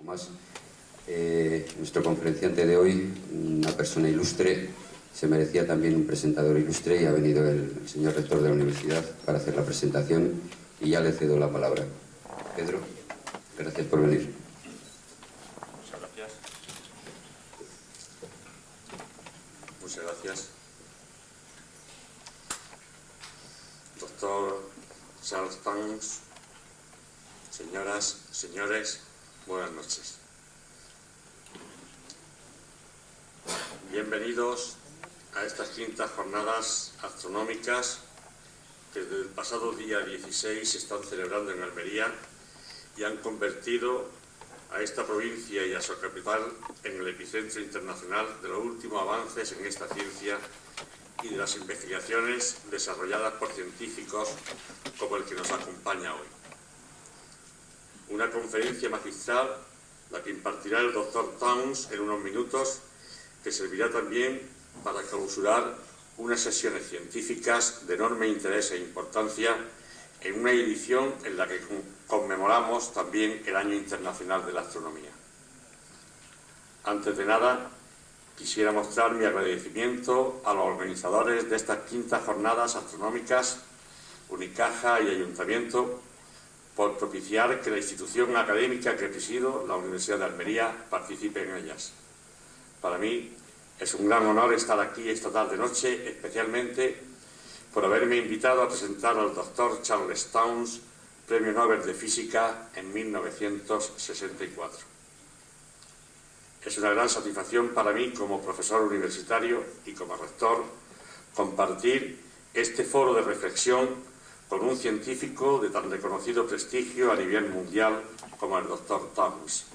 Más, nuestro conferenciante de hoy, una persona ilustre, se merecía también un presentador ilustre y ha venido el señor rector de la universidad para hacer la presentación y ya le cedo la palabra. Pedro, gracias por venir. Muchas gracias. Muchas gracias. Doctor Charles Towns, señoras, señores, buenas noches. Bienvenidos a estas quintas jornadas astronómicas que desde el pasado día 16 se están celebrando en Almería y han convertido a esta provincia y a su capital en el epicentro internacional de los últimos avances en esta ciencia y de las investigaciones desarrolladas por científicos como el que nos acompaña hoy. Una conferencia magistral, la que impartirá el doctor Towns en unos minutos, que servirá también para clausurar unas sesiones científicas de enorme interés e importancia en una edición en la que conmemoramos también el Año Internacional de la Astronomía. Antes de nada, quisiera mostrar mi agradecimiento a los organizadores de estas quintas jornadas astronómicas, Unicaja y Ayuntamiento, por propiciar que la institución académica que presido, la Universidad de Almería, participe en ellas. Para mí es un gran honor estar aquí esta tarde-noche, especialmente por haberme invitado a presentar al doctor Charles Towns, Premio Nobel de Física en 1964. Es una gran satisfacción para mí como profesor universitario y como rector compartir este foro de reflexión con un científico de tan reconocido prestigio a nivel mundial como el doctor Towns.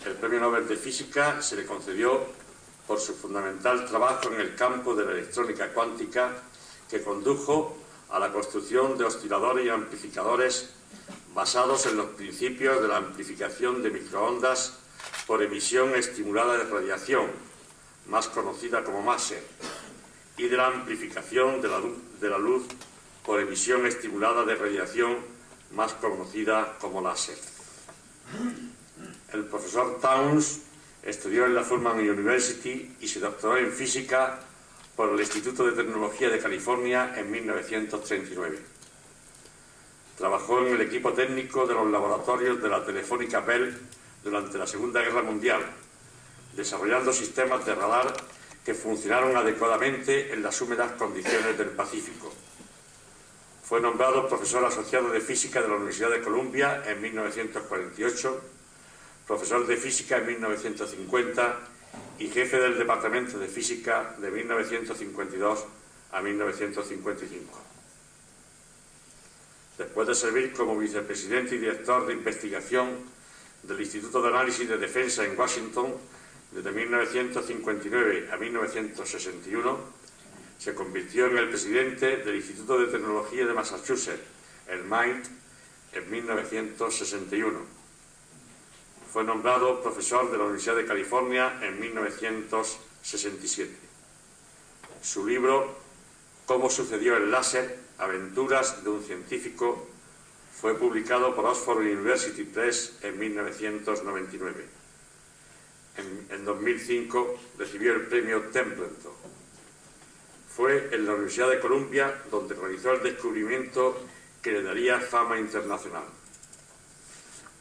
El Premio Nobel de Física se le concedió por su fundamental trabajo en el campo de la electrónica cuántica, que condujo a la construcción de osciladores y amplificadores basados en los principios de la amplificación de microondas por emisión estimulada de radiación, más conocida como máser, y de la amplificación de la luz por emisión estimulada de radiación, más conocida como láser. El profesor Towns estudió en la Furman University y se doctoró en física por el Instituto de Tecnología de California en 1939. Trabajó en el equipo técnico de los laboratorios de la Telefónica Bell durante la Segunda Guerra Mundial, desarrollando sistemas de radar que funcionaron adecuadamente en las húmedas condiciones del Pacífico. Fue nombrado profesor asociado de física de la Universidad de Columbia en 1948, profesor de física en 1950 y jefe del Departamento de Física de 1952 a 1955. Después de servir como vicepresidente y director de investigación del Instituto de Análisis de Defensa en Washington desde 1959 a 1961, se convirtió en el presidente del Instituto de Tecnología de Massachusetts, el MIT, en 1961. Fue nombrado profesor de la Universidad de California en 1967. Su libro, ¿Cómo sucedió el láser? Aventuras de un científico, fue publicado por Oxford University Press en 1999. En 2005 recibió el premio Templeton. Fue en la Universidad de Columbia donde realizó el descubrimiento que le daría fama internacional.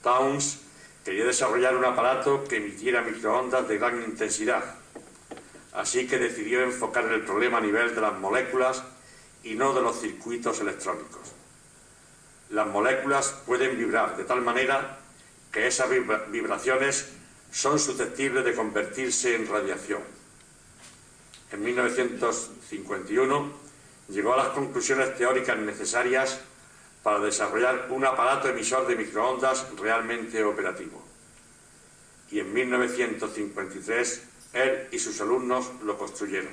Towns quería desarrollar un aparato que emitiera microondas de gran intensidad, así que decidió enfocar el problema a nivel de las moléculas y no de los circuitos electrónicos. Las moléculas pueden vibrar de tal manera que esas vibraciones son susceptibles de convertirse en radiación. En 1951 llegó a las conclusiones teóricas necesarias para desarrollar un aparato emisor de microondas realmente operativo. Y en 1953 él y sus alumnos lo construyeron.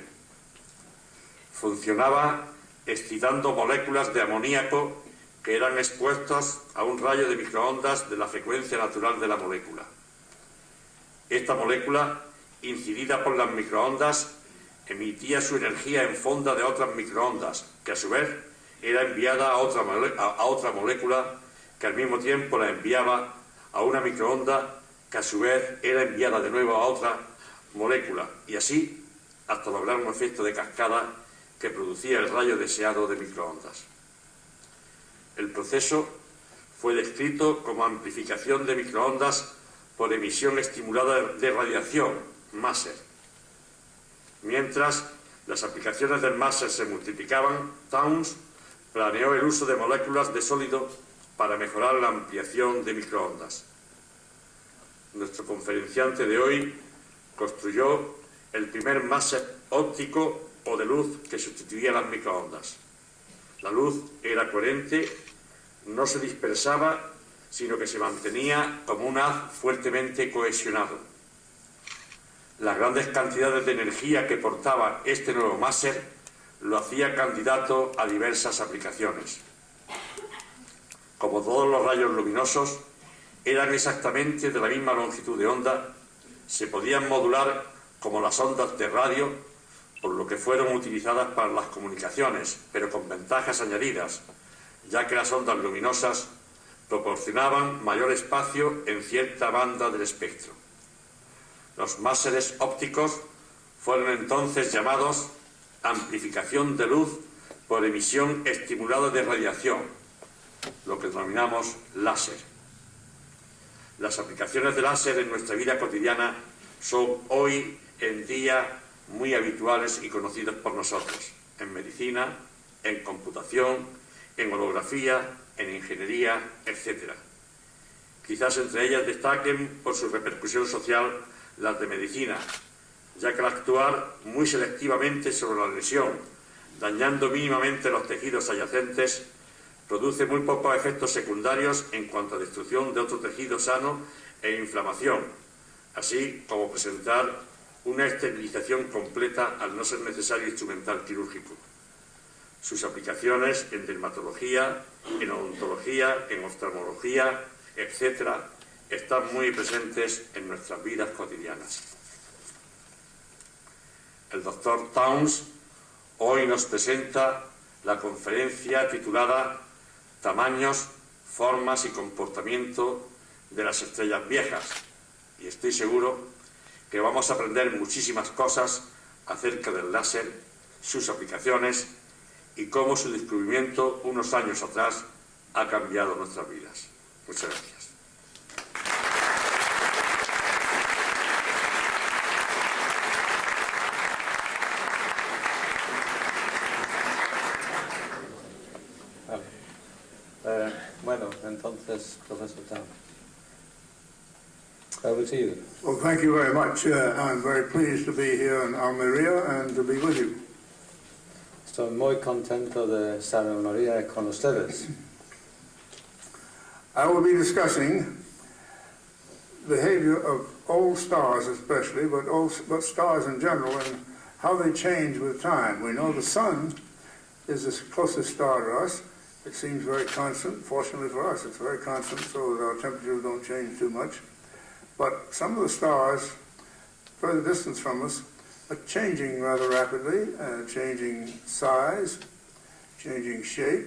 Funcionaba excitando moléculas de amoníaco que eran expuestas a un rayo de microondas de la frecuencia natural de la molécula. Esta molécula, incidida por las microondas, emitía su energía en fonda de otras microondas, que a su vez era enviada a otra molécula que al mismo tiempo la enviaba a una microonda que a su vez era enviada de nuevo a otra molécula, y así hasta lograr un efecto de cascada que producía el rayo deseado de microondas. El proceso fue descrito como amplificación de microondas por emisión estimulada de radiación, máser. Mientras las aplicaciones del máser se multiplicaban, Towns planeó el uso de moléculas de sólido para mejorar la ampliación de microondas. Nuestro conferenciante de hoy construyó el primer máser óptico o de luz que sustituía las microondas. La luz era coherente, no se dispersaba, sino que se mantenía como un haz fuertemente cohesionado. Las grandes cantidades de energía que portaba este nuevo máser lo hacía candidato a diversas aplicaciones. Como todos los rayos luminosos eran exactamente de la misma longitud de onda, se podían modular como las ondas de radio, por lo que fueron utilizadas para las comunicaciones, pero con ventajas añadidas, ya que las ondas luminosas proporcionaban mayor espacio en cierta banda del espectro. Los máseres ópticos fueron entonces llamados amplificación de luz por emisión estimulada de radiación, lo que denominamos láser. Las aplicaciones de láser en nuestra vida cotidiana son hoy en día muy habituales y conocidas por nosotros, en medicina, en computación, en holografía, en ingeniería, etc. Quizás entre ellas destaquen por su repercusión social las de medicina, ya que al actuar muy selectivamente sobre la lesión, dañando mínimamente los tejidos adyacentes, produce muy pocos efectos secundarios en cuanto a destrucción de otro tejido sano e inflamación, así como presentar una esterilización completa al no ser necesario instrumental quirúrgico. Sus aplicaciones en dermatología, en odontología, en oftalmología, etc., están muy presentes en nuestras vidas cotidianas. El doctor Towns hoy nos presenta la conferencia titulada Tamaños, formas y comportamiento de las estrellas viejas, y estoy seguro que vamos a aprender muchísimas cosas acerca del láser, sus aplicaciones y cómo su descubrimiento unos años atrás ha cambiado nuestras vidas. Muchas gracias. Bueno, entonces, Professor Towns. Over to you. Well, thank you very much. I'm very pleased to be here in ALMERÍA and to be with you. Estoy muy contento de estar en Almería con ustedes. I will be discussing behavior of old stars especially, but stars in general and how they change with time. We know the sun is the closest star to us. It seems very constant. Fortunately for us, it's very constant so that our temperatures don't change too much. But some of the stars further distance from us are changing rather rapidly, changing size, changing shape,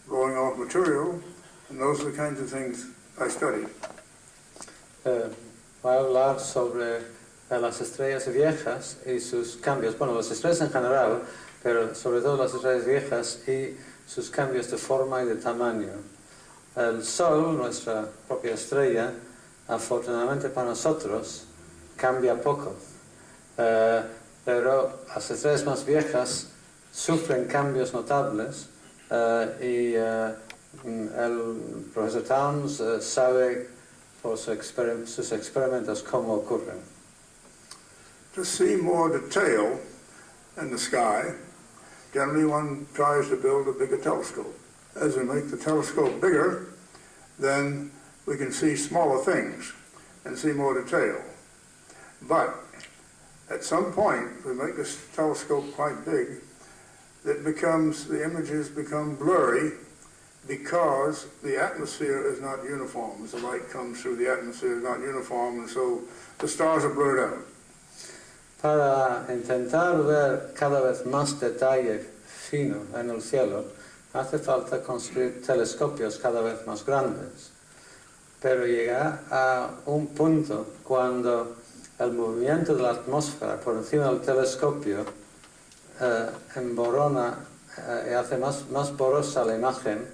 blowing off material, and those are the kinds of things I study. Voy a hablar sobre las estrellas viejas y sus cambios. Bueno, las estrellas en general, pero sobre todo las estrellas viejas y sus cambios de forma y de tamaño. El Sol, nuestra propia estrella, afortunadamente para nosotros, cambia poco. Pero las estrellas más viejas sufren cambios notables y el profesor Towns sabe por sus experimentos cómo ocurren. To see more detail in the sky, generally one tries to build a bigger telescope. As we make the telescope bigger, then we can see smaller things and see more detail. But at some point, if we make this telescope quite big, the images become blurry because the atmosphere is not uniform. As the light comes through, the atmosphere is not uniform, and so the stars are blurred out. Para intentar ver cada vez más detalle fino en el cielo, hace falta construir telescopios cada vez más grandes. pero llega a un punto cuando el movimiento de la atmósfera por encima del telescopio emborona y hace más borrosa la imagen.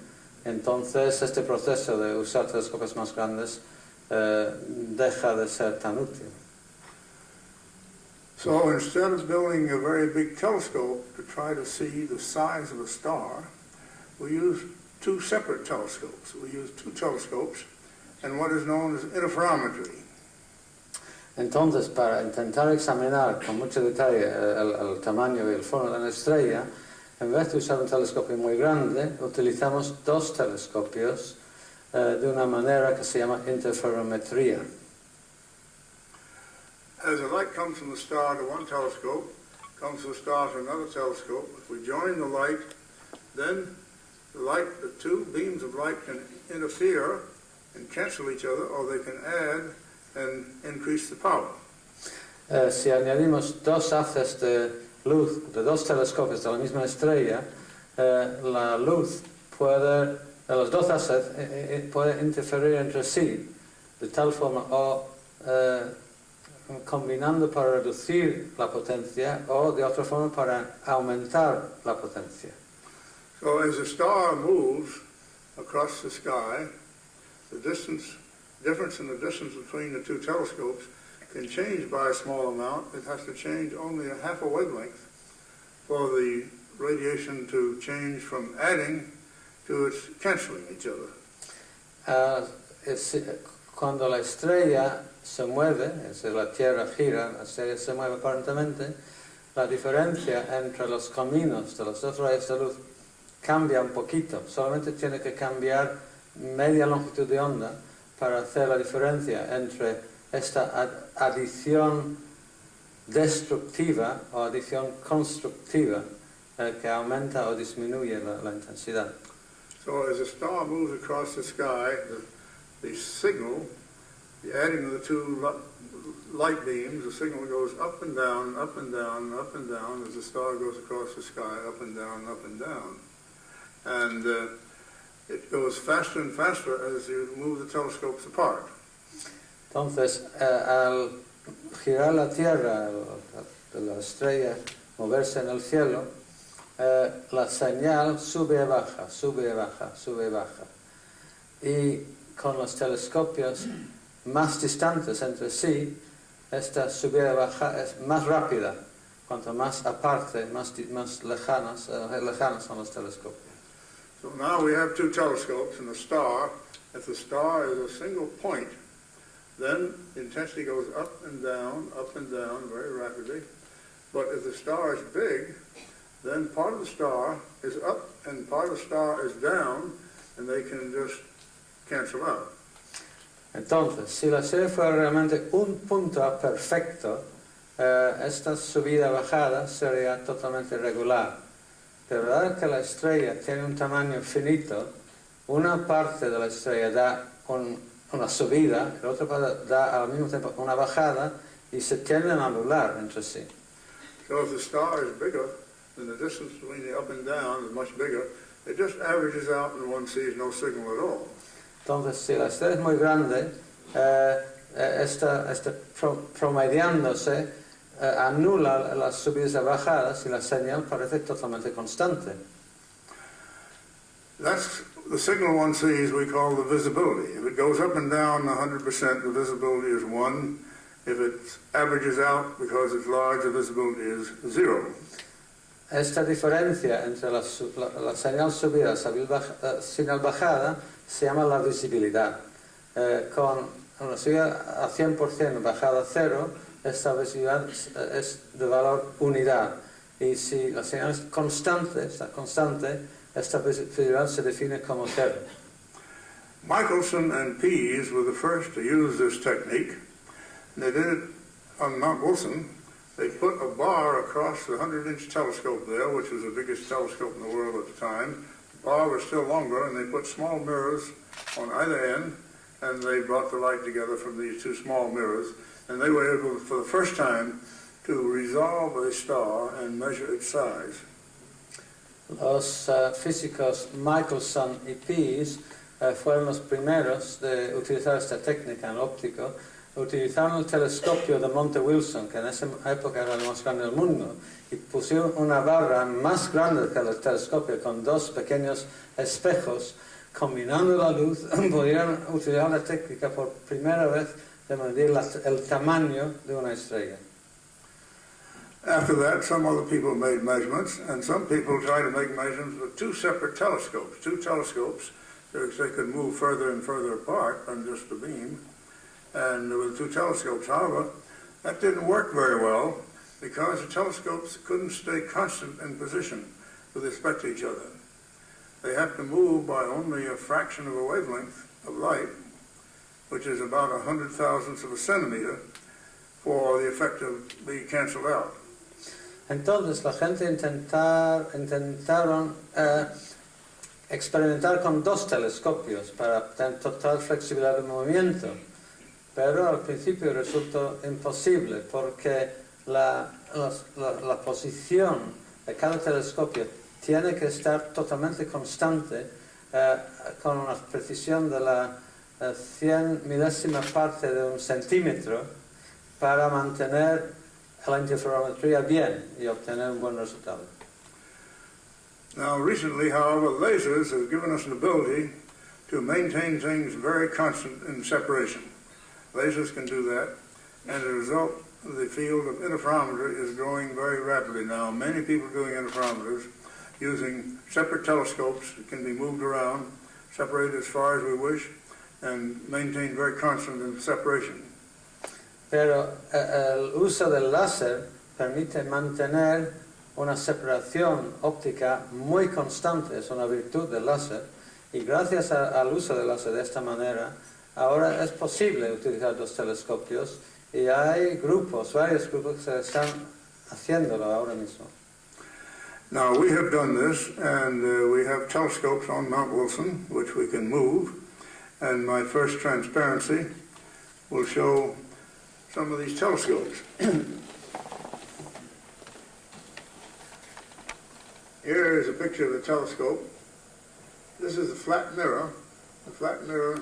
Entonces este proceso de usar telescopios más grandes deja de ser tan útil. So instead of building a very big telescope to try to see the size of a star, we use two separate telescopes. We use two telescopes and what is known as interferometry. Entonces, para intentar examinar con mucho detalle el tamaño y el forma de una estrella, en vez de usar un telescopio muy grande, utilizamos dos telescopios de una manera que se llama interferometría. As the light comes from the star to one telescope, comes from the star to another telescope, if we join the light, then the two beams of light can interfere and cancel each other, or they can add and increase the power. Si añadimos dos haces de luz de dos telescopios de la misma estrella, la luz puede, los dos haces puede interferir entre sí de tal forma o combinando para reducir la potencia o de otra forma para aumentar la potencia. So as a star moves across the sky, the difference in the distance between the two telescopes can change by a small amount. It has to change only a half a wavelength for the radiation to change from adding to its canceling each other. Cuando la estrella se mueve, es decir, la Tierra gira, la estrella se mueve aparentemente, la diferencia entre los caminos de los dos rayos de luz cambia un poquito. Solamente tiene que cambiar media longitud de onda para hacer la diferencia entre esta adición destructiva o adición constructiva que aumenta o disminuye la intensidad. So as a star moves across the sky, the signal, the adding of the two light beams, the signal goes up and down, up and down, up and down as the star goes across the sky, up and down, up and down. And it goes faster and faster as you move the telescopes apart. Entonces, al girar la Tierra, la estrella moverse en el cielo, la señal sube y baja, sube y baja, sube y baja. Y con los telescopios más distantes entre sí, esta subida y baja es más rápida, cuanto más aparte, más lejanos son los telescopios. So now we have two telescopes and a star. If the star is a single point, then the intensity goes up and down very rapidly. But if the star is big, then part of the star is up and part of the star is down, and they can just cancel out. Entonces, si la serie fuera realmente un punto perfecto, esta subida y bajada sería totalmente regular. Pero dado que la estrella tiene un tamaño finito, una parte de la estrella da una subida, y la otra parte da al mismo tiempo una bajada, y se tienden a anular entre sí. So if the star is bigger, then the distance between the up and down is much bigger. It just averages out and one sees no signal at all. Entonces, si la estrella es muy grande, promediándose, anula las subidas y bajadas y la señal parece totalmente constante. That's the signal one sees we call the visibility. If it goes up and down 100%, the visibility is 1. If it averages out because it's large, the visibility is 0. Esta diferencia entre la señal subida y la señal bajada se llama la visibilidad. Con una subida a 100%, bajada a 0, esta visibilidad es de valor unidad. Y si la señal es constante, esta visibilidad se define como 0. Michelson and Pease were the first to use this technique. They did it on Mount Wilson. They put a bar across the 100-inch telescope there, which was the biggest telescope in the world at the time. The bar was still longer, and they put small mirrors on either end, and they brought the light together from these two small mirrors, and they were able, for the first time, to resolve a star and measure its size. Los físicos Michelson y Pease fueron los primeros de utilizar esta técnica en óptico. Utilizaron el telescopio de Monte Wilson, que en esa época era el más grande del mundo, y pusieron una barra más grande que el telescopio con dos pequeños espejos. Combinando la luz, podían utilizar la técnica por primera vez de medir el tamaño de una estrella. After that, some other people made measurements, and some people tried to make measurements with two separate telescopes, so they could move further and further apart than just the beam. And with two telescopes, however, that didn't work very well because the telescopes couldn't stay constant in position with respect to each other. They have to move by only a fraction of a wavelength of light, which is about 100,000th of a centimeter, for the effect to be canceled out. Entonces la gente intentaron experimentar con dos telescopios para tener total flexibilidad de movimiento, pero al principio resultó imposible porque la posición de cada telescopio tiene que estar totalmente constante con una precisión de la 100 milésima parte de un centímetro para mantener la interferometría bien y obtener un buen resultado. Now recently, however, lasers have given us an ability to maintain things very constant in separation. Lasers can do that, and as a result, the field of interferometry is growing very rapidly now. Many people are doing interferometers using separate telescopes that can be moved around, separated as far as we wish, and maintained very constant in separation. Pero el uso del láser permite mantener una separación óptica muy constante, es una virtud del láser, y gracias al uso del láser de esta manera, ahora es posible utilizar dos telescopios y hay varios grupos que están haciéndolo ahora mismo. Now we have done this, and we have telescopes on Mount Wilson, which we can move, and my first transparency will show some of these telescopes. Here is a picture of a telescope. This is a flat mirror. The flat mirror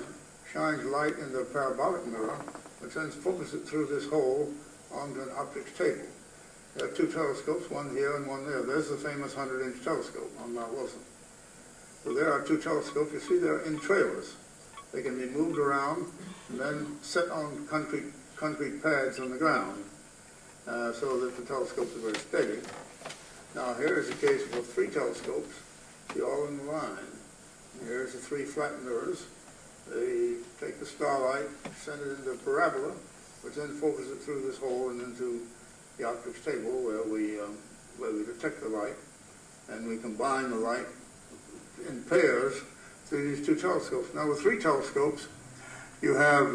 shines light into a parabolic mirror, which then focuses it through this hole onto an optics table. There are two telescopes, one here and one there. There's the famous 100-inch telescope on Mount Wilson. So there are two telescopes. You see they're in trailers. They can be moved around and then set on concrete pads on the ground so that the telescopes are very steady. Now here is a case of three telescopes, see all in the line. Here's the three flat mirrors. They take the starlight, send it into a parabola, which then focuses it through this hole and into the optics table where we detect the light, and we combine the light in pairs through these two telescopes. Now with three telescopes, you have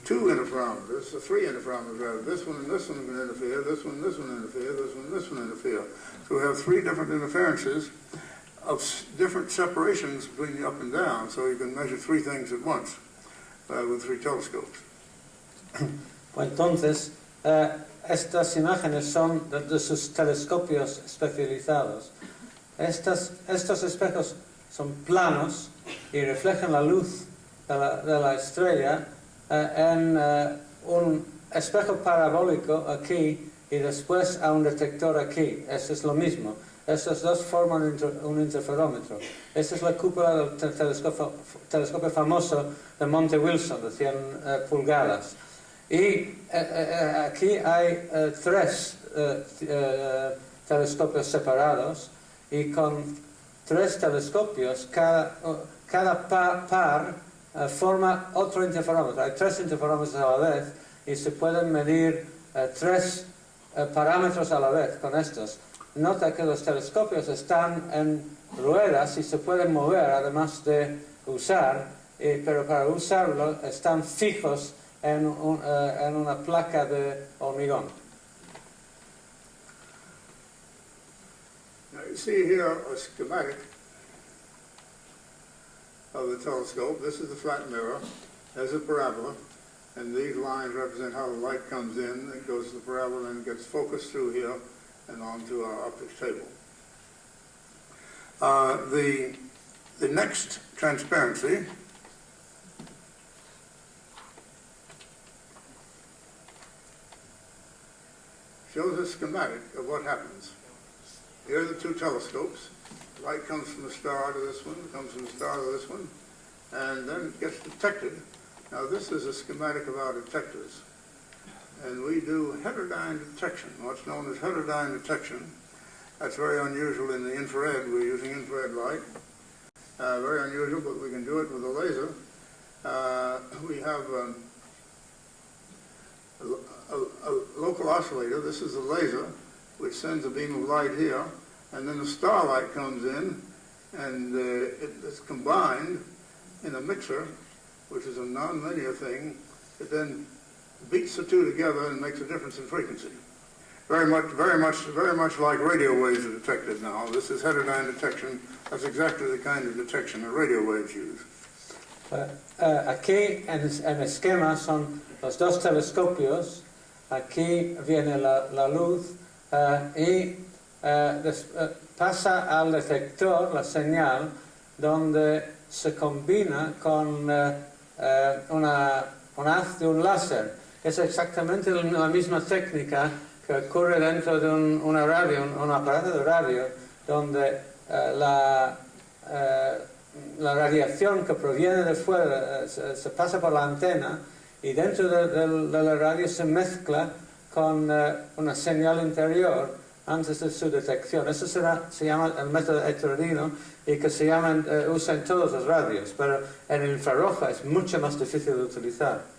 two interferometers, so three interferometers rather. This one and this one can interfere, this one interfere, this one and this one interfere. So we have three different interferences of different separations between the up and down, so you can measure three things at once with three telescopes. Entonces, estas imágenes son de sus telescopios especializados. Estos espejos son planos y reflejan la luz de la estrella en un espejo parabólico aquí y después a un detector aquí. Eso es lo mismo. Estos dos forman un interferómetro. Esta es la cúpula del telescopio famoso de Monte Wilson, de 100 pulgadas. Y aquí hay tres telescopios separados y con tres telescopios cada par forma otro interferómetro. Hay tres interferómetros a la vez y se pueden medir tres parámetros a la vez con estos. Nota que los telescopios están en ruedas y se pueden mover además de usar, pero para usarlo están fijos en una placa de hormigón. Now you see here a schematic of the telescope. This is the flat mirror. There's a parabola, and these lines represent how the light comes in. It goes to the parabola and gets focused through here and onto our optics table. The The next transparency shows a schematic of what happens. Here are the two telescopes. Light comes from the star to this one, comes from the star to this one, and then it gets detected. Now this is a schematic of our detectors. And we do heterodyne detection, what's known as heterodyne detection. That's very unusual in the infrared. We're using infrared light. Very unusual, but we can do it with a laser. We have a local oscillator. This is a laser, which sends a beam of light here, and then the starlight comes in, and it's combined in a mixer, which is a nonlinear thing. It then beats the two together and makes a difference in frequency. Very much like radio waves are detected now. This is heterodyne detection. That's exactly the kind of detection that radio waves use. Aquí en el esquema son los dos telescopios. Aquí viene la luz y pasa al detector la señal, donde se combina con un haz de un láser. Es exactamente la misma técnica que ocurre dentro de una radio, un aparato de radio, donde la radiación que proviene de fuera se pasa por la antena y dentro de la radio se mezcla con una señal interior antes de su detección. Eso se llama el método heterodino y que se usa en todas las radios, pero en el infrarrojo es mucho más difícil de utilizar.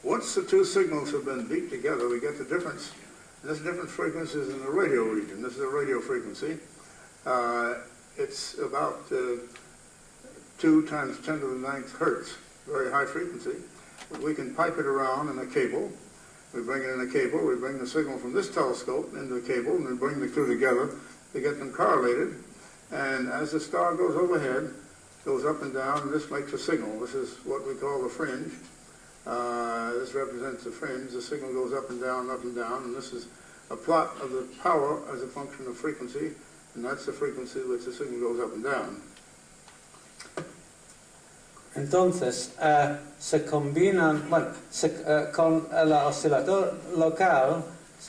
Once the two signals have been beat together, we get the difference. This different frequency is in the radio region. This is a radio frequency. It's about 2 times 10 to the 9th hertz, very high frequency. But we can pipe it around in a cable. We bring it in a cable. We bring the signal from this telescope into the cable, and we bring the two together to get them correlated. And as the star goes overhead, goes up and down, and this makes a signal. This is what we call the fringe. This represents the fringe. The signal goes up and down, and this is a plot of the power as a function of frequency, and that's the frequency which the signal goes up and down. Entonces, se combinan, con el oscilador local,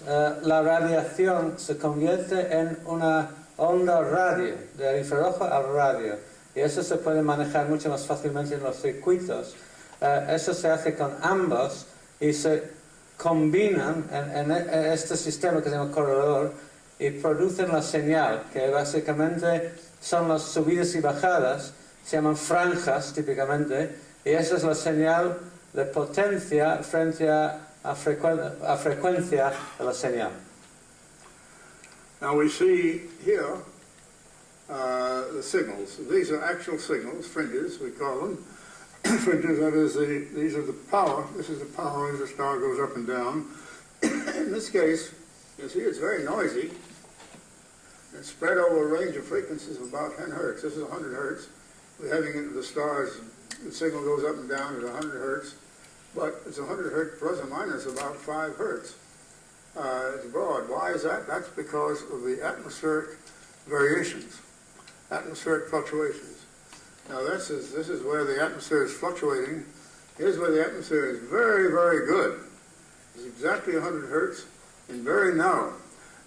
la radiación se convierte en una onda radio, del infrarrojo al radio, y eso se puede manejar mucho más fácilmente en los circuitos. Eso se hace con ambos y se combinan en este sistema que se llama corredor y producen la señal, que básicamente son las subidas y bajadas, se llaman franjas típicamente, y esa es la señal de potencia frente a frecuencia de la señal. Now we see here the signals. These are actual signals, fringes we call them. Fringes, that is, these are the power. This is the power as the star goes up and down. In this case, you see it's very noisy. It's spread over a range of frequencies of about 10 hertz. This is 100 hertz. We're having it, the stars, the signal goes up and down at 100 hertz, but it's 100 hertz plus or minus about 5 hertz. It's broad. Why is that? That's because of the atmospheric variations, atmospheric fluctuations. Now this is where the atmosphere is fluctuating. Here's where the atmosphere is very, very good. It's exactly 100 hertz and very narrow.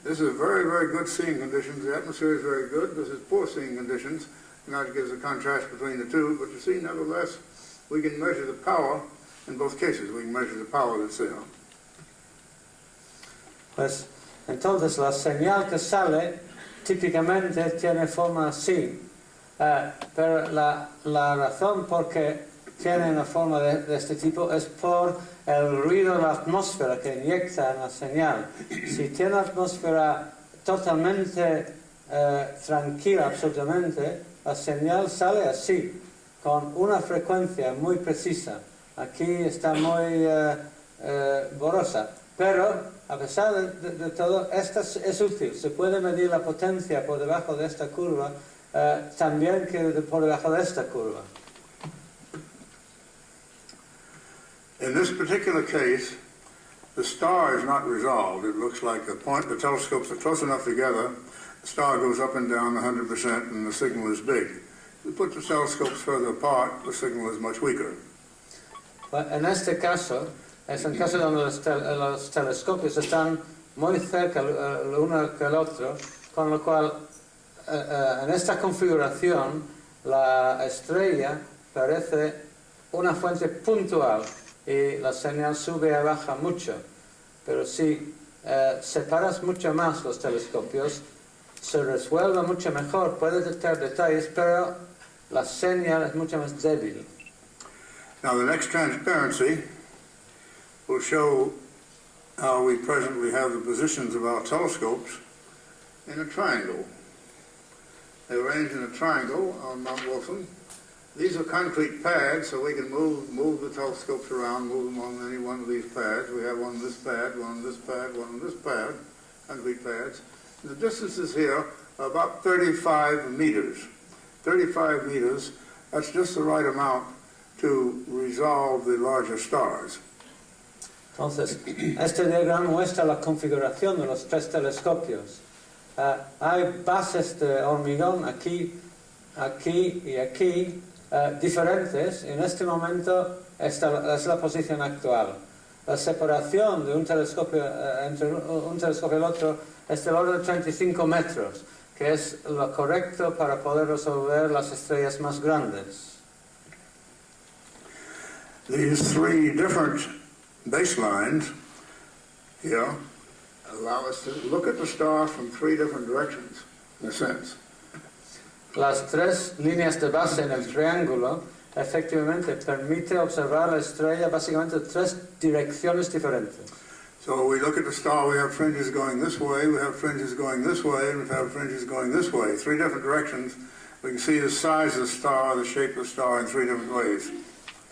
This is very, very good seeing conditions. The atmosphere is very good. This is poor seeing conditions. And that gives a contrast between the two. But you see, nevertheless, we can measure the power in both cases. We can measure the power that's there. Pues entonces la señal que sale típicamente tiene forma así. Pero la razón por qué tiene una forma de este tipo es por el ruido de la atmósfera que inyecta en la señal. Si tiene una atmósfera totalmente tranquila, absolutamente, la señal sale así, con una frecuencia muy precisa. Aquí está muy borrosa, pero a pesar de todo, esta es útil. Se puede medir la potencia por debajo de esta curva, también que por debajo de esta curva. In this particular case, the star is not resolved. It looks like a point. The telescopes are close enough together the star goes up and down 100% and the signal is big. If we put the telescopes further apart, the signal is much weaker. En este caso, es un caso donde los telescopios están muy cerca el uno que el otro, con lo cual en esta configuración la estrella parece una fuente puntual y la señal sube y baja mucho. Pero si separas mucho más los telescopios, se resuelve mucho mejor, puedes detectar detalles, pero la señal es mucho más débil. Now the next transparency will show how we presently have the positions of our telescopes in a triangle. They're arranged in a triangle on Mount Wilson. These are concrete pads, so we can move the telescopes around, move them on any one of these pads. We have one on this pad, one on this pad, one on this pad, concrete pads. And the distances here are about 35 meters. 35 meters, that's just the right amount to resolve the larger stars. Entonces, este diagrama muestra la configuración de los tres telescopios. Hay bases de hormigón aquí, aquí y aquí, diferentes. En este momento esta es la posición actual. La separación de un telescopio entre un telescopio y el otro es del orden de 35 metros, que es lo correcto para poder resolver las estrellas más grandes. These three different baselines here allow us to look at the star from three different directions, in a sense. Las tres líneas de base en el triángulo efectivamente permite observar la estrella básicamente en tres direcciones diferentes. So we look at the star, we have fringes going this way, we have fringes going this way, and we have fringes going this way. Three different directions. We can see the size of the star, the shape of the star in three different ways.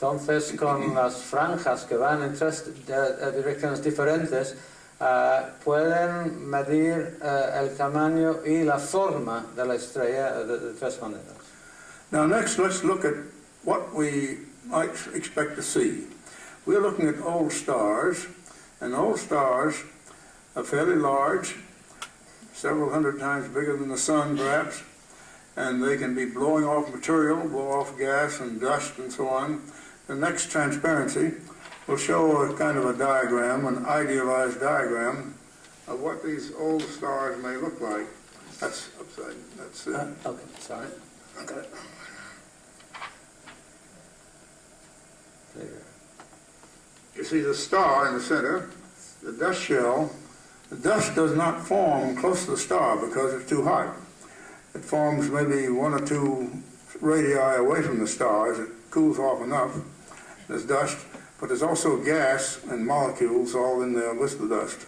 Entonces, con las franjas que van en tres direcciones diferentes, pueden medir el tamaño y la forma de la estrella de tres maneras. Now next, let's look at what we might expect to see. We're looking at old stars, and old stars are fairly large, several hundred times bigger than the sun perhaps, and they can be blowing off material, blow off gas and dust and so on. The next transparency will show a kind of a diagram, an idealized diagram of what these old stars may look like. That's upside. That's okay, sorry. Okay. You see the star in the center, the dust shell. The dust does not form close to the star because it's too hot. It forms maybe 1 or 2 radii away from the star as it cools off enough. There's dust, but there's also gas and molecules all in there with the dust.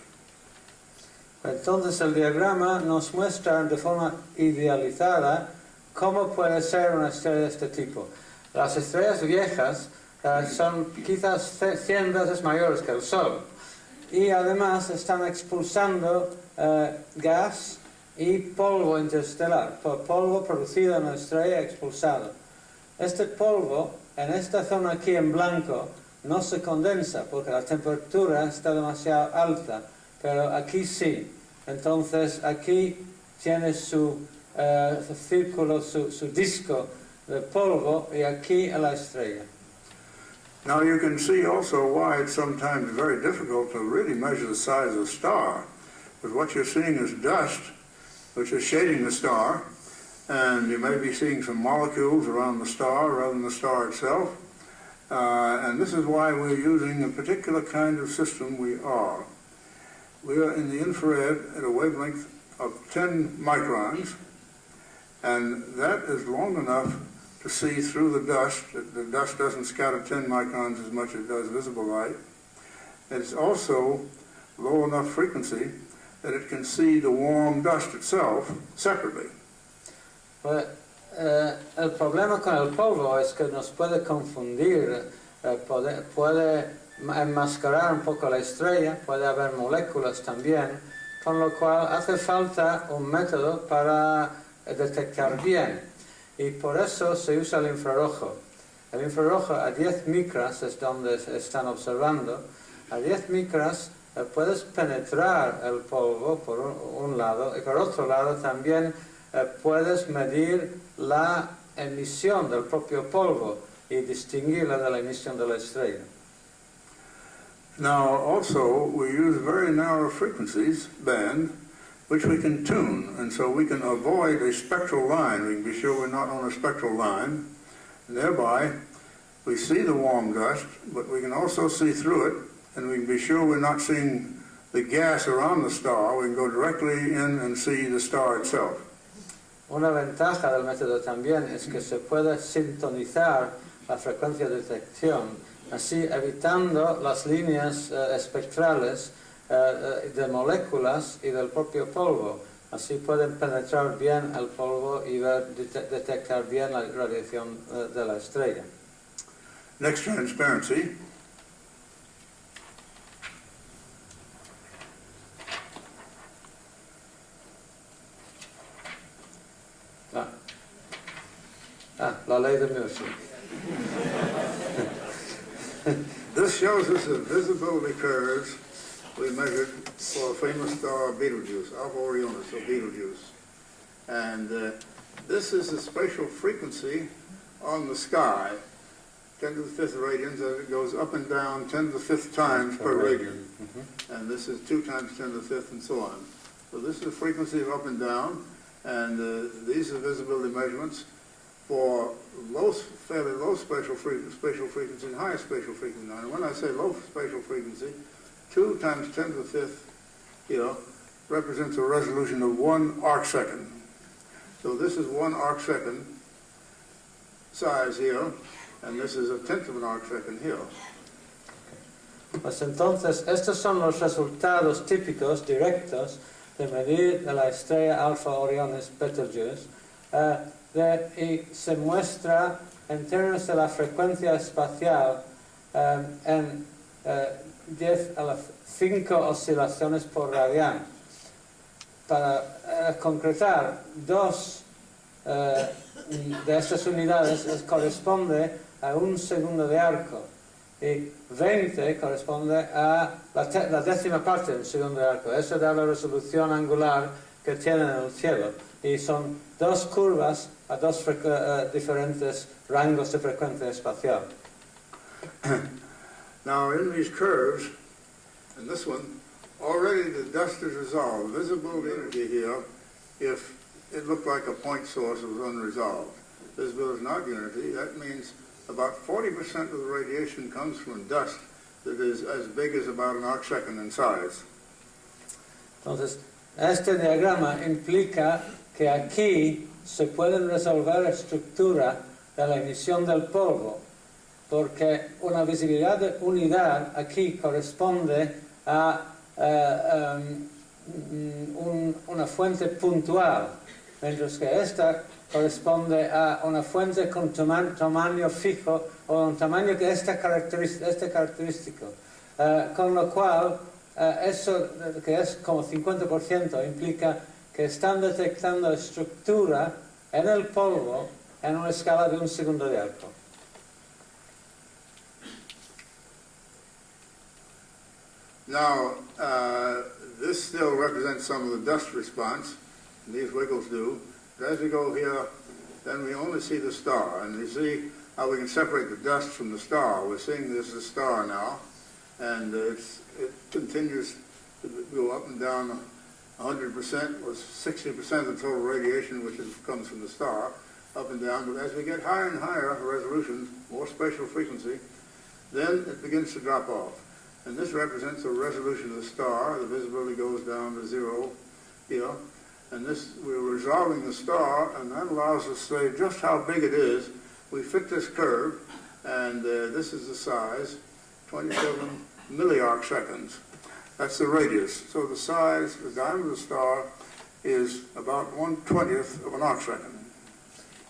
Entonces el diagrama nos muestra de forma idealizada cómo puede ser una estrella de este tipo. Las estrellas viejas son quizás 100 veces mayores que el Sol y además están expulsando gas y polvo interestelar, polvo producido en la estrella expulsado. Este polvo en esta zona aquí en blanco no se condensa porque la temperatura está demasiado alta, pero aquí sí. Entonces aquí tiene su círculo, su disco de polvo y aquí la estrella. Now you can see also why it's sometimes very difficult to really measure the size of a star, because what you're seeing is dust, which is shading the star, and you may be seeing some molecules around the star rather than the star itself. And this is why we're using a particular kind of system we are. We are in the infrared at a wavelength of 10 microns, and that is long enough to see through the dust. The dust doesn't scatter 10 microns as much as it does visible light. It's also low enough frequency that it can see the warm dust itself separately. Pues, el problema con el polvo es que nos puede confundir, puede enmascarar un poco la estrella, puede haber moléculas también, con lo cual hace falta un método para detectar bien. Y por eso se usa el infrarrojo. El infrarrojo a 10 micras es donde están observando. A 10 micras puedes penetrar el polvo por un lado y por otro lado también puedes medir la emisión del propio polvo y distinguirla de la emisión de la estrella. Now, also, we use very narrow frequencies, band, which we can tune, and so we can avoid a spectral line. We can be sure we're not on a spectral line, and thereby we see the warm dust, but we can also see through it, and we can be sure we're not seeing the gas around the star. We can go directly in and see the star itself. Una ventaja del método también es que se puede sintonizar la frecuencia de detección, así evitando las líneas espectrales de moléculas y del propio polvo. Así pueden penetrar bien el polvo y detectar bien la radiación de la estrella. Next, transparency. La ley de Murphy. This shows us the visibility curves we measured for a famous star, Betelgeuse, Alpha Orionis, or Betelgeuse. And this is the spatial frequency on the sky, 10 to the 5th radians, as it goes up and down 10 to the 5th times per radian. And this is 2 times 10 to the 5th, and so on. So this is the frequency of up and down, and these are visibility measurements for fairly low spatial frequency and high spatial frequency. Now, when I say low spatial frequency, 2 times 10 to the 5th here represents a resolution of 1 arcsecond. So this is 1 arcsecond size here, and this is a 1/10 of an arcsecond here. Pues entonces, estos son los resultados típicos, directos, de medir de la estrella Alpha Orionis Betelgeuse, y se muestra en términos de la frecuencia espacial en 10 a la 5 oscilaciones por radian. Para concretar, 2 de estas unidades corresponde a 1 segundo de arco y 20 corresponde a la décima parte de un segundo de arco. Eso da la resolución angular que tiene en el cielo y son 2 curvas a 2 diferentes rangos de frecuencia espacial. Now, in these curves, in this one, already the dust is resolved. Visibility energy here, if it looked like a point source, was unresolved. Visibility is not unity. That means about 40% of the radiation comes from dust that is as big as about an arcsecond in size. Entonces, este diagrama implica que aquí se pueden resolver estructura de la emisión del polvo, porque una visibilidad de unidad aquí corresponde a una fuente puntual, mientras que esta corresponde a una fuente con tamaño fijo o un tamaño que este característico, con lo cual eso que es como 50% implica que están detectando estructura en el polvo en una escala de 1 segundo de arco. Now, this still represents some of the dust response, and these wiggles do. But as we go here, then we only see the star, and you see how we can separate the dust from the star. We're seeing this as a star now, and it continues to go up and down 100% or 60% of the total radiation, which comes from the star, up and down. But as we get higher and higher resolution, more spatial frequency, then it begins to drop off. And this represents the resolution of the star. The visibility goes down to 0 here. And this, we're resolving the star, and that allows us to say just how big it is. We fit this curve, and this is the size, 27 milliarcseconds. That's the radius. So the size, the diameter of the star, is about 1/20th of an arcsecond.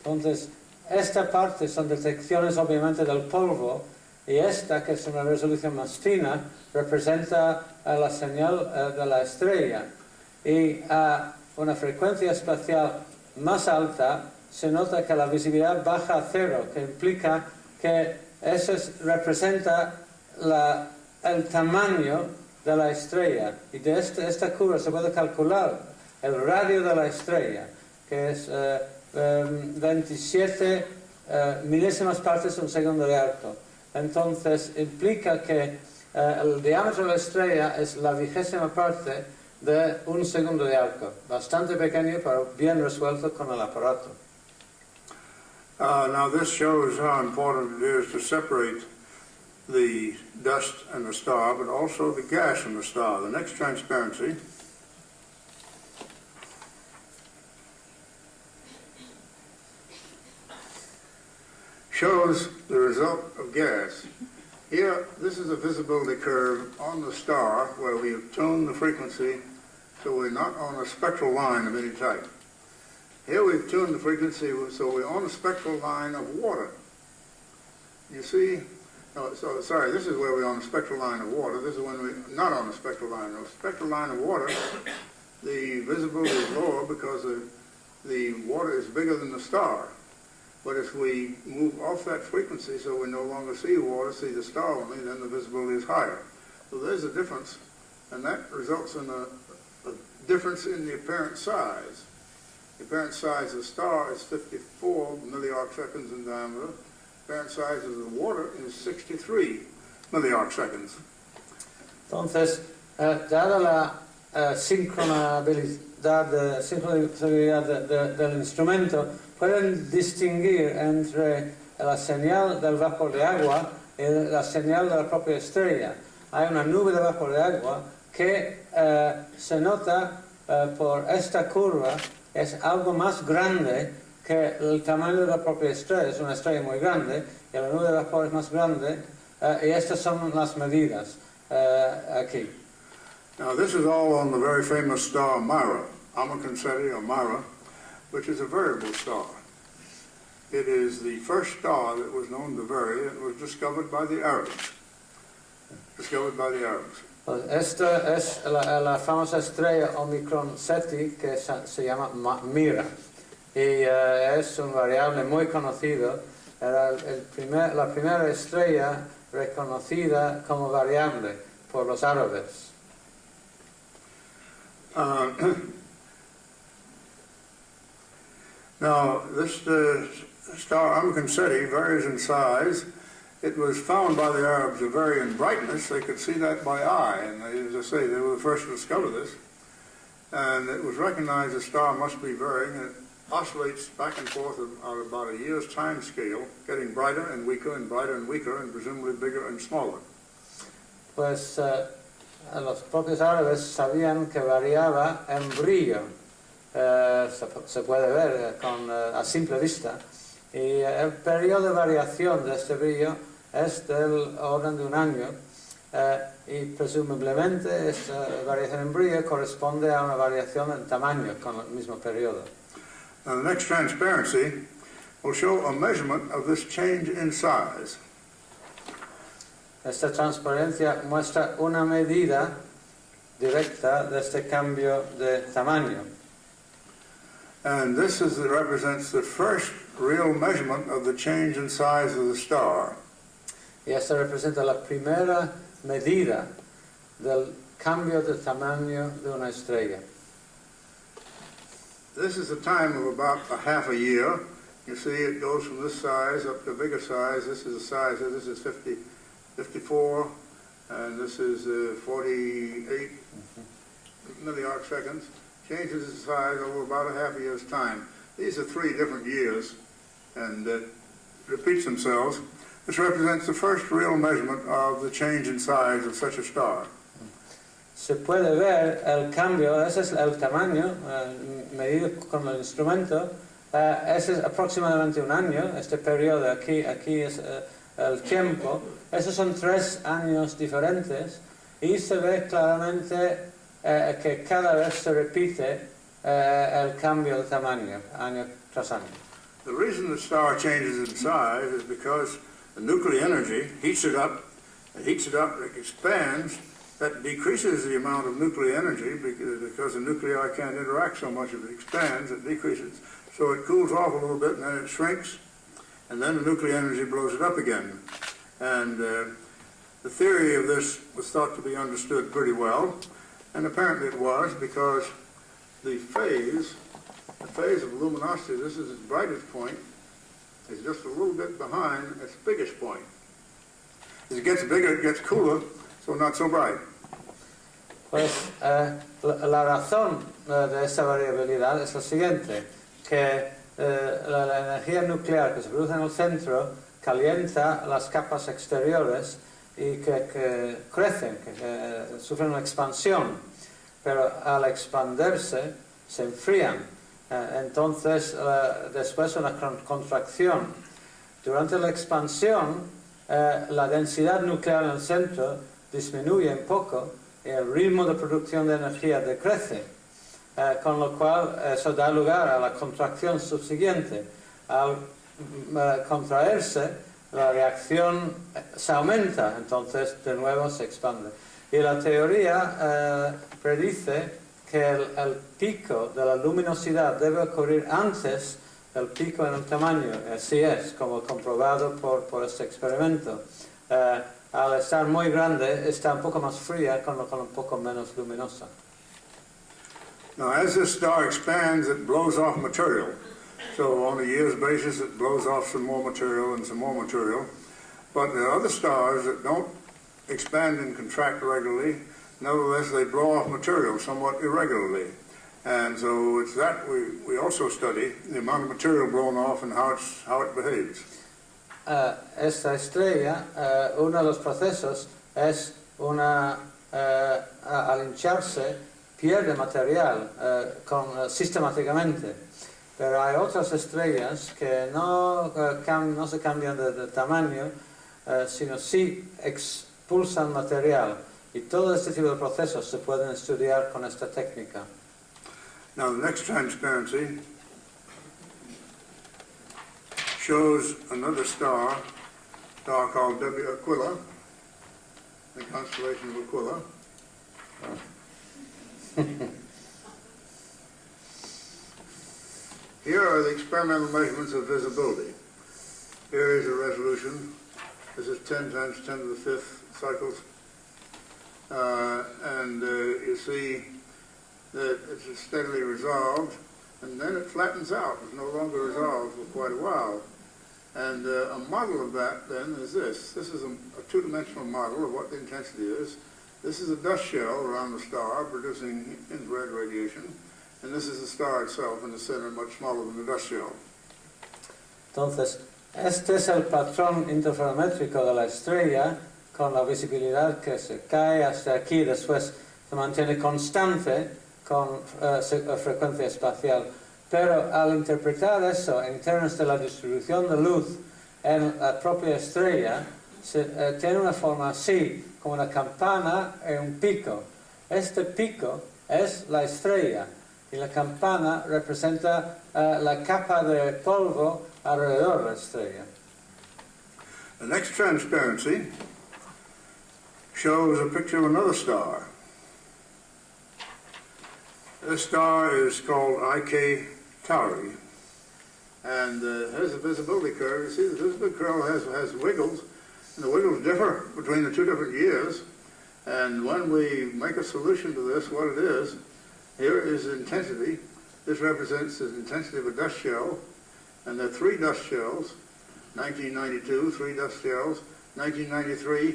Entonces, esta parte son detecciones obviamente del polvo, y esta, que es una resolución más fina, representa la señal de la estrella. Y a una frecuencia espacial más alta se nota que la visibilidad baja a 0, que implica que eso representa el tamaño de la estrella, y de esta curva se puede calcular el radio de la estrella, que es 27 milésimas partes de un segundo de arco. Entonces implica que el diámetro de la estrella es la 20ª parte de un segundo de arco, bastante pequeño pero bien resuelto con el aparato. Now this shows how important it is to separate the dust and the star, but also the gas in the star. The next transparency shows the result of gas. Here, this is a visibility curve on the star where we have tuned the frequency so we're not on a spectral line of any type. Here we've tuned the frequency so we're on a spectral line of water. You see, sorry, this is where we're on a spectral line of water. This is when we're not on a spectral line. On a spectral line of water, the visibility is lower because the water is bigger than the star. But if we move off that frequency so we no longer see water, see the star only, then the visibility is higher. So there's a difference, and that results in a difference in the apparent size. The apparent size of the star is 54 milliarc seconds in diameter. The apparent size of the water is 63 milliarc seconds. Entonces, dada la sincronabilidad del instrumento, pueden distinguir entre la señal del vapor de agua y la señal de la propia estrella. Hay una nube de vapor de agua que se nota por esta curva, es algo más grande que el tamaño de la propia estrella. Es una estrella muy grande y la nube de vapor es más grande, y estas son las medidas aquí. Now this is all on the very famous star Mira, Amacanseti or Mira, which is a variable star. It is the first star that was known to vary, and it was discovered by the Arabs. Esta es la famosa estrella Omicron Ceti, que se llama Mira, y es un variable muy conocido. Era la primera estrella reconocida como variable por los árabes. Now, this star Amacanseti varies in size. It was found by the Arabs to vary in brightness. They could see that by eye, and as I say, they were the first to discover this. And it was recognized the star must be varying, and it oscillates back and forth at about a year's time scale, getting brighter and weaker and brighter and weaker, and presumably bigger and smaller. Pues los propios árabes sabían que variaba en brillo, se puede ver a simple vista, y el periodo de variación de este brillo es del orden de un año, y presumiblemente esta variación en brillo corresponde a una variación en tamaño con el mismo periodo. Now the next transparency will show a measurement of this change in size. Esta transparencia muestra una medida directa de este cambio de tamaño. And this represents the first real measurement of the change in size of the star. Y esta representa la primera medida del cambio de tamaño de una estrella. This is a time of about a half a year. You see it goes from this size up to bigger size. This is a size, this is 54, and this is 48 milliarc seconds. Changes its size over about a half a year's time. These are 3 different years, and it repeats themselves. This represents the first real measurement of the change in size of such a star. Se puede ver el cambio, ese es el tamaño medido con el instrumento, ese es aproximadamente un año, este periodo aquí es el tiempo, esos son 3 años diferentes, y se ve claramente que cada vez se repite el cambio de tamaño, año tras año. The reason the star changes in size is because the nuclear energy heats it up, it expands. That decreases the amount of nuclear energy because the nuclei can't interact so much. If it expands, it decreases. So it cools off a little bit, and then it shrinks, and then the nuclear energy blows it up again. And The theory of this was thought to be understood pretty well, and apparently it was, because the phase of luminosity, this is its brightest point, is just a little bit behind its biggest point. As it gets bigger, it gets cooler, so not so bright. Pues la razón de esta variabilidad es la siguiente, que la energía nuclear que se produce en el centro calienta las capas exteriores y que crecen, que sufren una expansión, pero al expandirse se enfrían. Entonces, después una contracción. Durante la expansión, la densidad nuclear en el centro disminuye un poco y el ritmo de producción de energía decrece, con lo cual eso da lugar a la contracción subsiguiente. Al contraerse, la reacción se aumenta, entonces de nuevo se expande. Y la teoría predice que el pico de la luminosidad debe ocurrir antes del pico en el tamaño. Así es, como comprobado por este experimento. Al estar muy grande, está un poco más fría, con lo cual un poco menos luminosa. Now, as this star expands, it blows off material. So on a year's basis, it blows off some more material and some more material. But there are other stars that don't expand and contract regularly. Nevertheless, they blow off material somewhat irregularly. And so it's that we also study, the amount of material blown off and how it behaves. Esta estrella, uno de los procesos es al hincharse, pierde material sistemáticamente. Pero hay otras estrellas que no se cambian de tamaño, sino sí expulsan material. Y todo este tipo de procesos se pueden estudiar con esta técnica. Now the next transparency shows another star called W Aquila, the constellation of Aquila. Here are the experimental measurements of visibility. Here is a resolution. This is 10 times 10 to the 5th cycles. You see that it's steadily resolved, and then it flattens out. It's no longer resolved for quite a while. And a model of that, then, is this. This is a two-dimensional model of what the intensity is. This is a dust shell around the star producing infrared radiation. And this is the star itself in the center, much smaller than the dust shell. Entonces, este es el patrón interferométrico de la estrella, con la visibilidad que se cae hasta aquí, después se mantiene constante con frecuencia espacial. Pero al interpretar eso en términos de la distribución de luz en la propia estrella, tiene una forma así, como una campana y un pico. Este pico es la estrella y la campana representa la capa de polvo alrededor de la estrella. The next transparency shows a picture of another star. This star is called IK Tauri, and here's the visibility curve. You see, the visibility curve has wiggles, and the wiggles differ between the two different years. And when we make a solution to this, what it is, here is intensity. This represents the intensity of a dust shell, and there are 3 dust shells. 1992, 3 dust shells. 1993,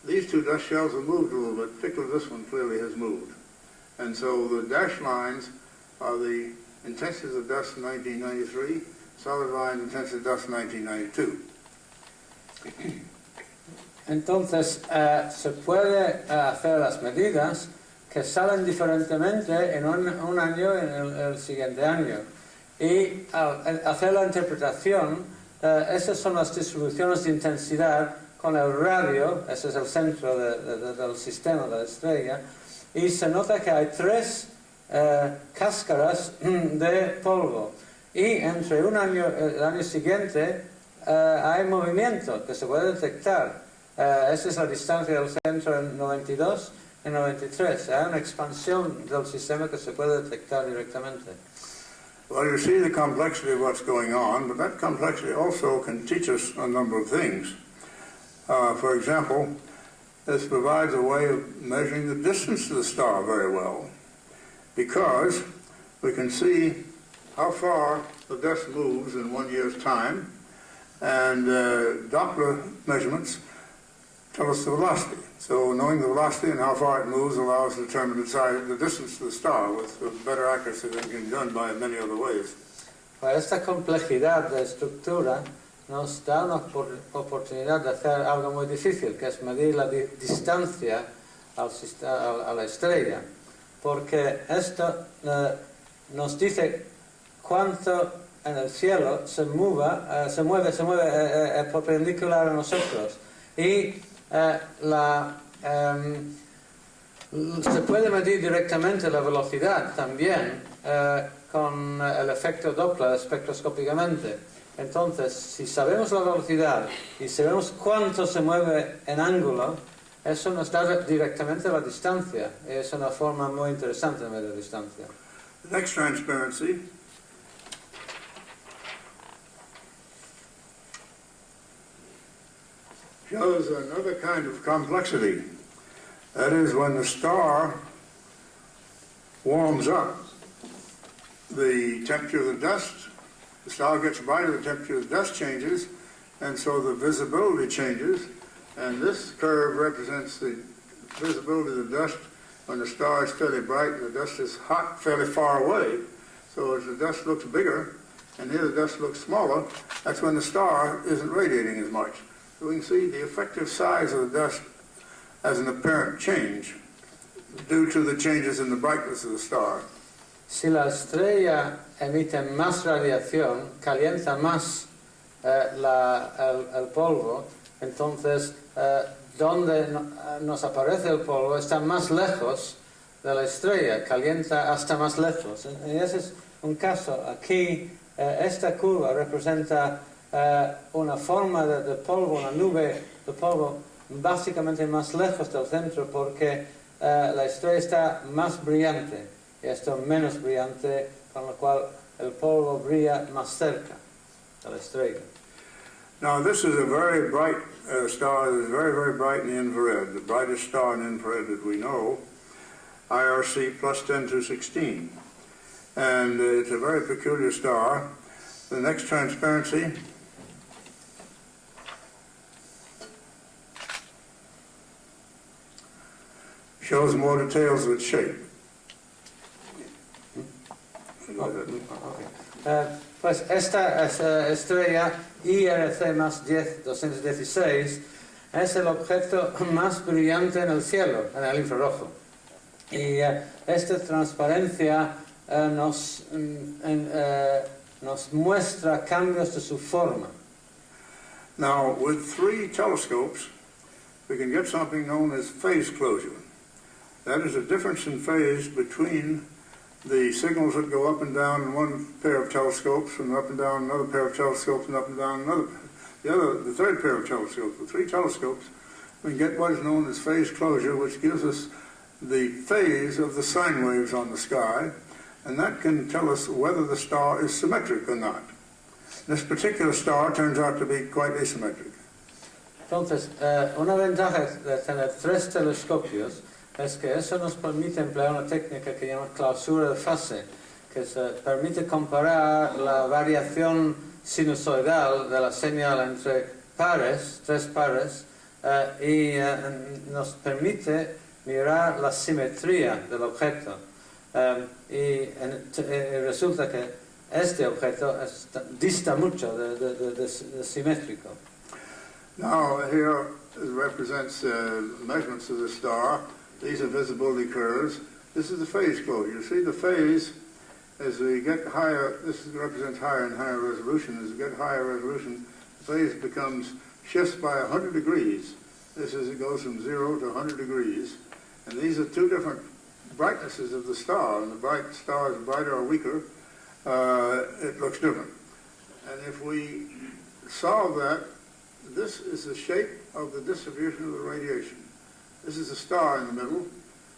these 2 dust shells have moved a little bit. Particularly this one clearly has moved. And so the dashed lines are the intensities of dust in 1993, solid lines intensity of dust in 1992. Entonces, se puede hacer las medidas que salen diferentemente en un año y en el siguiente año. Y al hacer la interpretación, esas son las distribuciones de intensidad con el radio, ese es el centro del sistema de la estrella, y se nota que hay 3 cáscaras de polvo. Y entre un año y el año siguiente hay movimiento que se puede detectar. Esa es la distancia del centro en 92 y 93. Hay una expansión del sistema que se puede detectar directamente. Well, you see the complexity of what's going on, but that complexity also can teach us a number of things. For example, this provides a way of measuring the distance to the star very well, because we can see how far the dust moves in 1 year's time, and Doppler measurements tell us the velocity. So knowing the velocity and how far it moves allows us to determine the distance to the star with better accuracy than can be done by many other ways. Pues esta complejidad de estructura nos da una oportunidad de hacer algo muy difícil, que es medir la distancia a la estrella, porque esto nos dice cuánto en el cielo se mueve perpendicular a nosotros, y se puede medir directamente la velocidad también con el efecto Doppler espectroscópicamente. Entonces, si sabemos la velocidad y sabemos cuánto se mueve en ángulo, eso nos da directamente la distancia. Es una forma muy interesante de medir distancia. The next transparency shows another kind of complexity. That is, when the star warms up, the temperature of the dust, the star gets brighter, the temperature of the dust changes, and so the visibility changes. And this curve represents the visibility of the dust when the star is fairly bright and the dust is hot fairly far away. So as the dust looks bigger, and here the dust looks smaller, that's when the star isn't radiating as much. So we can see the effective size of the dust as an apparent change due to the changes in the brightness of the star. Si la estrella emite más radiación, calienta más el polvo, entonces donde nos aparece el polvo está más lejos de la estrella, calienta hasta más lejos. Y ese es un caso. Aquí esta curva representa una forma de polvo, una nube de polvo básicamente más lejos del centro, porque la estrella está más brillante y esto menos brillante, con lo cual el polvo brilla más cerca de la estrella. Now this is a very bright star that is very, very bright in the infrared, the brightest star in infrared that we know, IRC plus 10 to 16. And it's a very peculiar star. The next transparency shows more details of its shape. Pues esta estrella IRC más 10-216 es el objeto más brillante en el cielo, en el infrarrojo. Y esta transparencia nos muestra cambios de su forma. Now, with 3 telescopes, we can get something known as phase closure. That is a difference in phase between the signals that go up and down in one pair of telescopes, and up and down another pair of telescopes, and up and down another. The third pair of telescopes, with 3 telescopes, we can get what is known as phase closure, which gives us the phase of the sine waves on the sky, and that can tell us whether the star is symmetric or not. This particular star turns out to be quite asymmetric. Entonces, una ventaja de tener 3 telescopios es que eso nos permite emplear una técnica que llama clausura de fase, que permite comparar la variación sinusoidal de la señal entre pares, 3 pares, y nos permite mirar la simetría del objeto. Y resulta que este objeto dista mucho de simétrico. Now here represents measurements of the star. These are visibility curves. This is the phase closure. You see the phase, as we get higher, this represents higher and higher resolution. As we get higher resolution, the phase shifts by 100 degrees. This is, it goes from 0 to 100 degrees. And these are 2 different brightnesses of the star. And the bright star is brighter or weaker, it looks different. And if we solve that, this is the shape of the distribution of the radiation. This is a star in the middle.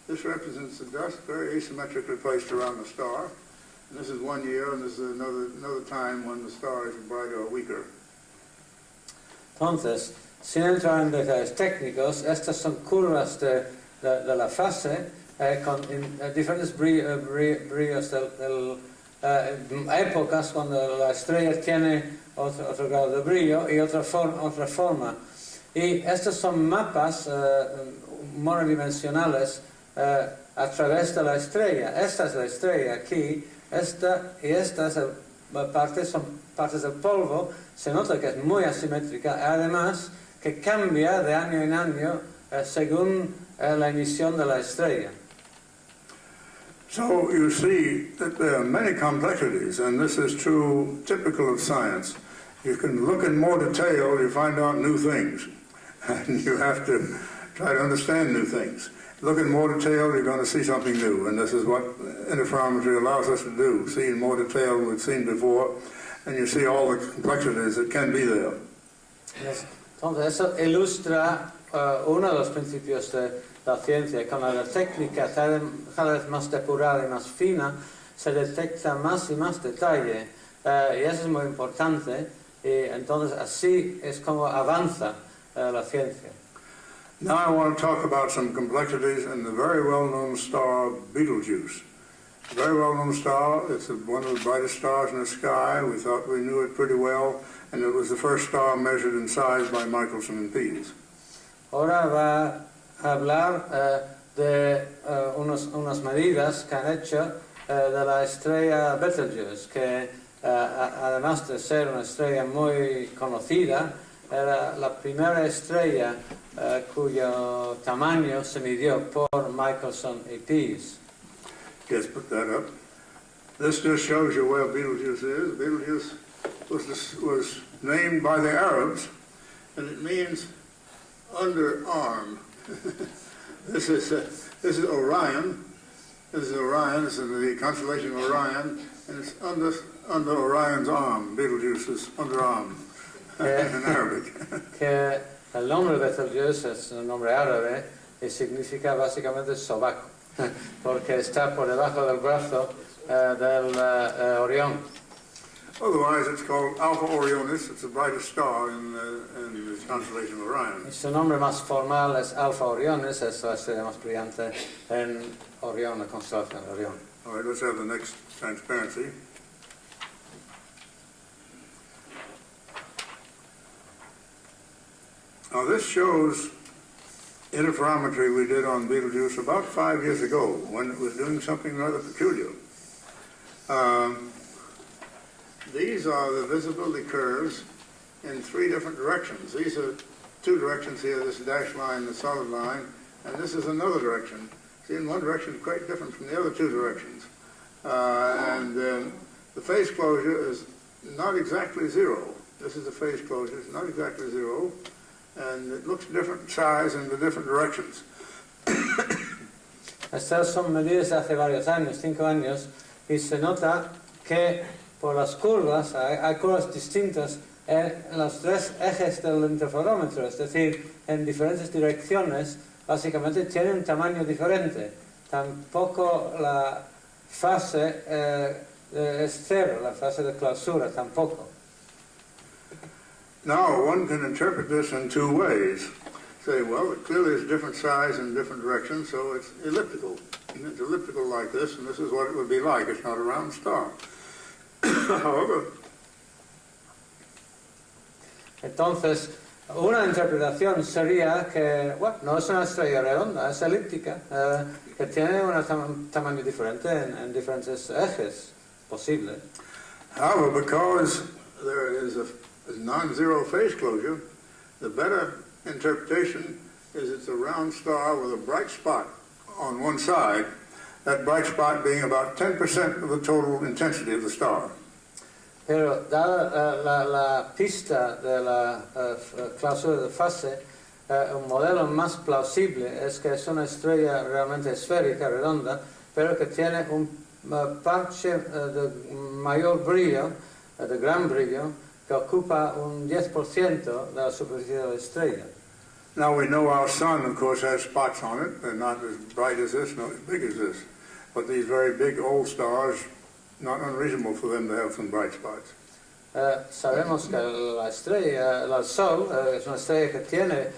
This represents the dust, very asymmetrically placed around the star. And this is 1 year, and this is another time when the star is brighter or weaker. Entonces, Sin entrar en detalles técnicos, estas son curvas de la fase con diferentes brillos épocas cuando la estrella tiene otro grado de brillo y otra forma. Y estos son mapas monodimensionales a través de la estrella. Esta es la estrella aquí, esta y esta son partes del polvo. Se nota que es muy asimétrica, además que cambia de año en año según la emisión de la estrella. So you see that there are many complexities, and this is true, typical of science. You can look in more detail, you find out new things, and you have to try to understand new things. Look in more detail, you're going to see something new, and this is what interferometry allows us to do, see in more detail than we've seen before, and you see all the complexities that can be there. Entonces, eso ilustra uno de los principios de la ciencia. Con la técnica cada vez más depurada y más fina, se detecta más y más detalle, y eso es muy importante, y entonces así es como avanza la ciencia. Now I want to talk about some complexities in the very well-known star Betelgeuse. A very well-known star. It's one of the brightest stars in the sky. We thought we knew it pretty well, and it was the first star measured in size by Michelson and Pease. Ahora va a hablar de unas medidas que han hecho de la estrella Betelgeuse, que además de ser una estrella muy conocida, era la primera estrella cuyo tamaño se midió por Michelson y Pease. Yes, put that up. This just shows you where Betelgeuse is. Betelgeuse was named by the Arabs, and it means underarm. This is Orion. This is Orion. This is the constellation Orion, and it's under Orion's arm. Betelgeuse is underarm in Arabic. Que el nombre Betelgeuse es un nombre árabe y significa básicamente sobaco, porque está por debajo del brazo del Orión. Otherwise, it's called Alpha Orionis. It's the brightest star in the constellation of Orion. Y su nombre más formal es Alpha Orionis, es la estrella más brillante en Orión, la constelación de Orión. All right, let's have the next transparency. Now this shows interferometry we did on Betelgeuse about 5 years ago when it was doing something rather peculiar. These are the visibility curves in 3 different directions. These are 2 directions here, this dashed line, the solid line, and this is another direction. See, in one direction quite different from the other 2 directions. The phase closure is not exactly 0. This is the phase closure, it's not exactly 0. And it looks different size in the different directions. Estas son medidas de hace varios años, 5 años, y se nota que por las curvas hay curvas distintas en los 3 ejes del interferómetro, es decir, en diferentes direcciones, básicamente tienen un tamaño diferente. Tampoco la fase es 0, la fase de clausura tampoco. Now, one can interpret this in 2 ways. Say, well, it clearly is different size in different directions, so it's elliptical. And it's elliptical like this, and this is what it would be like. It's not a round star. However, entonces, una interpretación sería que, bueno, no es una estrella redonda, es elíptica, que tiene un tamaño diferente en diferentes ejes posibles. however, because there is a non-zero phase closure, the better interpretation is it's a round star with a bright spot on one side, that bright spot being about 10% of the total intensity of the star. Pero dada la pista de la clausura de fase, un modelo más plausible es que es una estrella realmente esférica, redonda, pero que tiene un parche de mayor brillo, de gran brillo, que ocupa un 10% de la superficie de la estrella. Now we know our sun, of course, has spots on it. They're not as bright as this, not as big as this. But these very big old stars, not unreasonable for them to have some bright spots. sabemos que la estrella, el Sol, es una estrella que tiene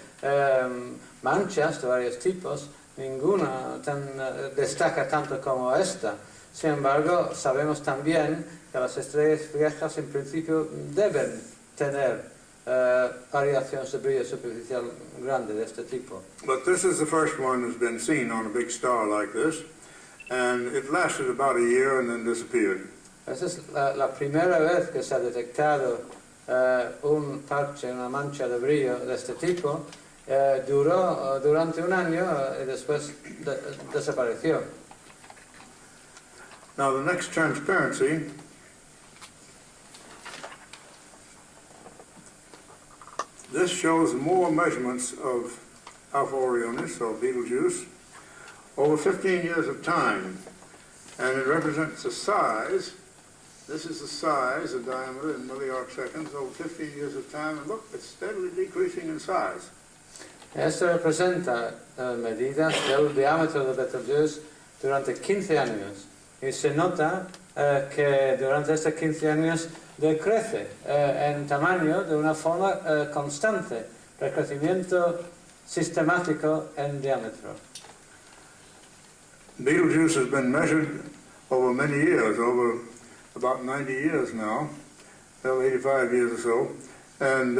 manchas de varios tipos, ninguna destaca tanto como esta. Sin embargo, sabemos también que las estrellas viejas en principio deben tener variaciones de brillo superficial grande de este tipo. But this is the first one that's been seen on a big star like this, and it lasted about a year and then disappeared. Esa es la primera vez que se ha detectado un parche, una mancha de brillo de este tipo. Duró durante un año y después desapareció. Now the next transparency this shows more measurements of Alpha Orionis, or Betelgeuse, over 15 years of time, and it represents the size. This is the size, the diameter in milliarc seconds, over 15 years of time, and look, it's steadily decreasing in size. Esto representa medidas del diámetro de Betelgeuse durante 15 años. Y se nota que durante estos 15 años decrece en tamaño de una forma constante, de crecimiento sistemático en diámetro. Betelgeuse has been measured over many years, over about 90 years now, 85 years or so, and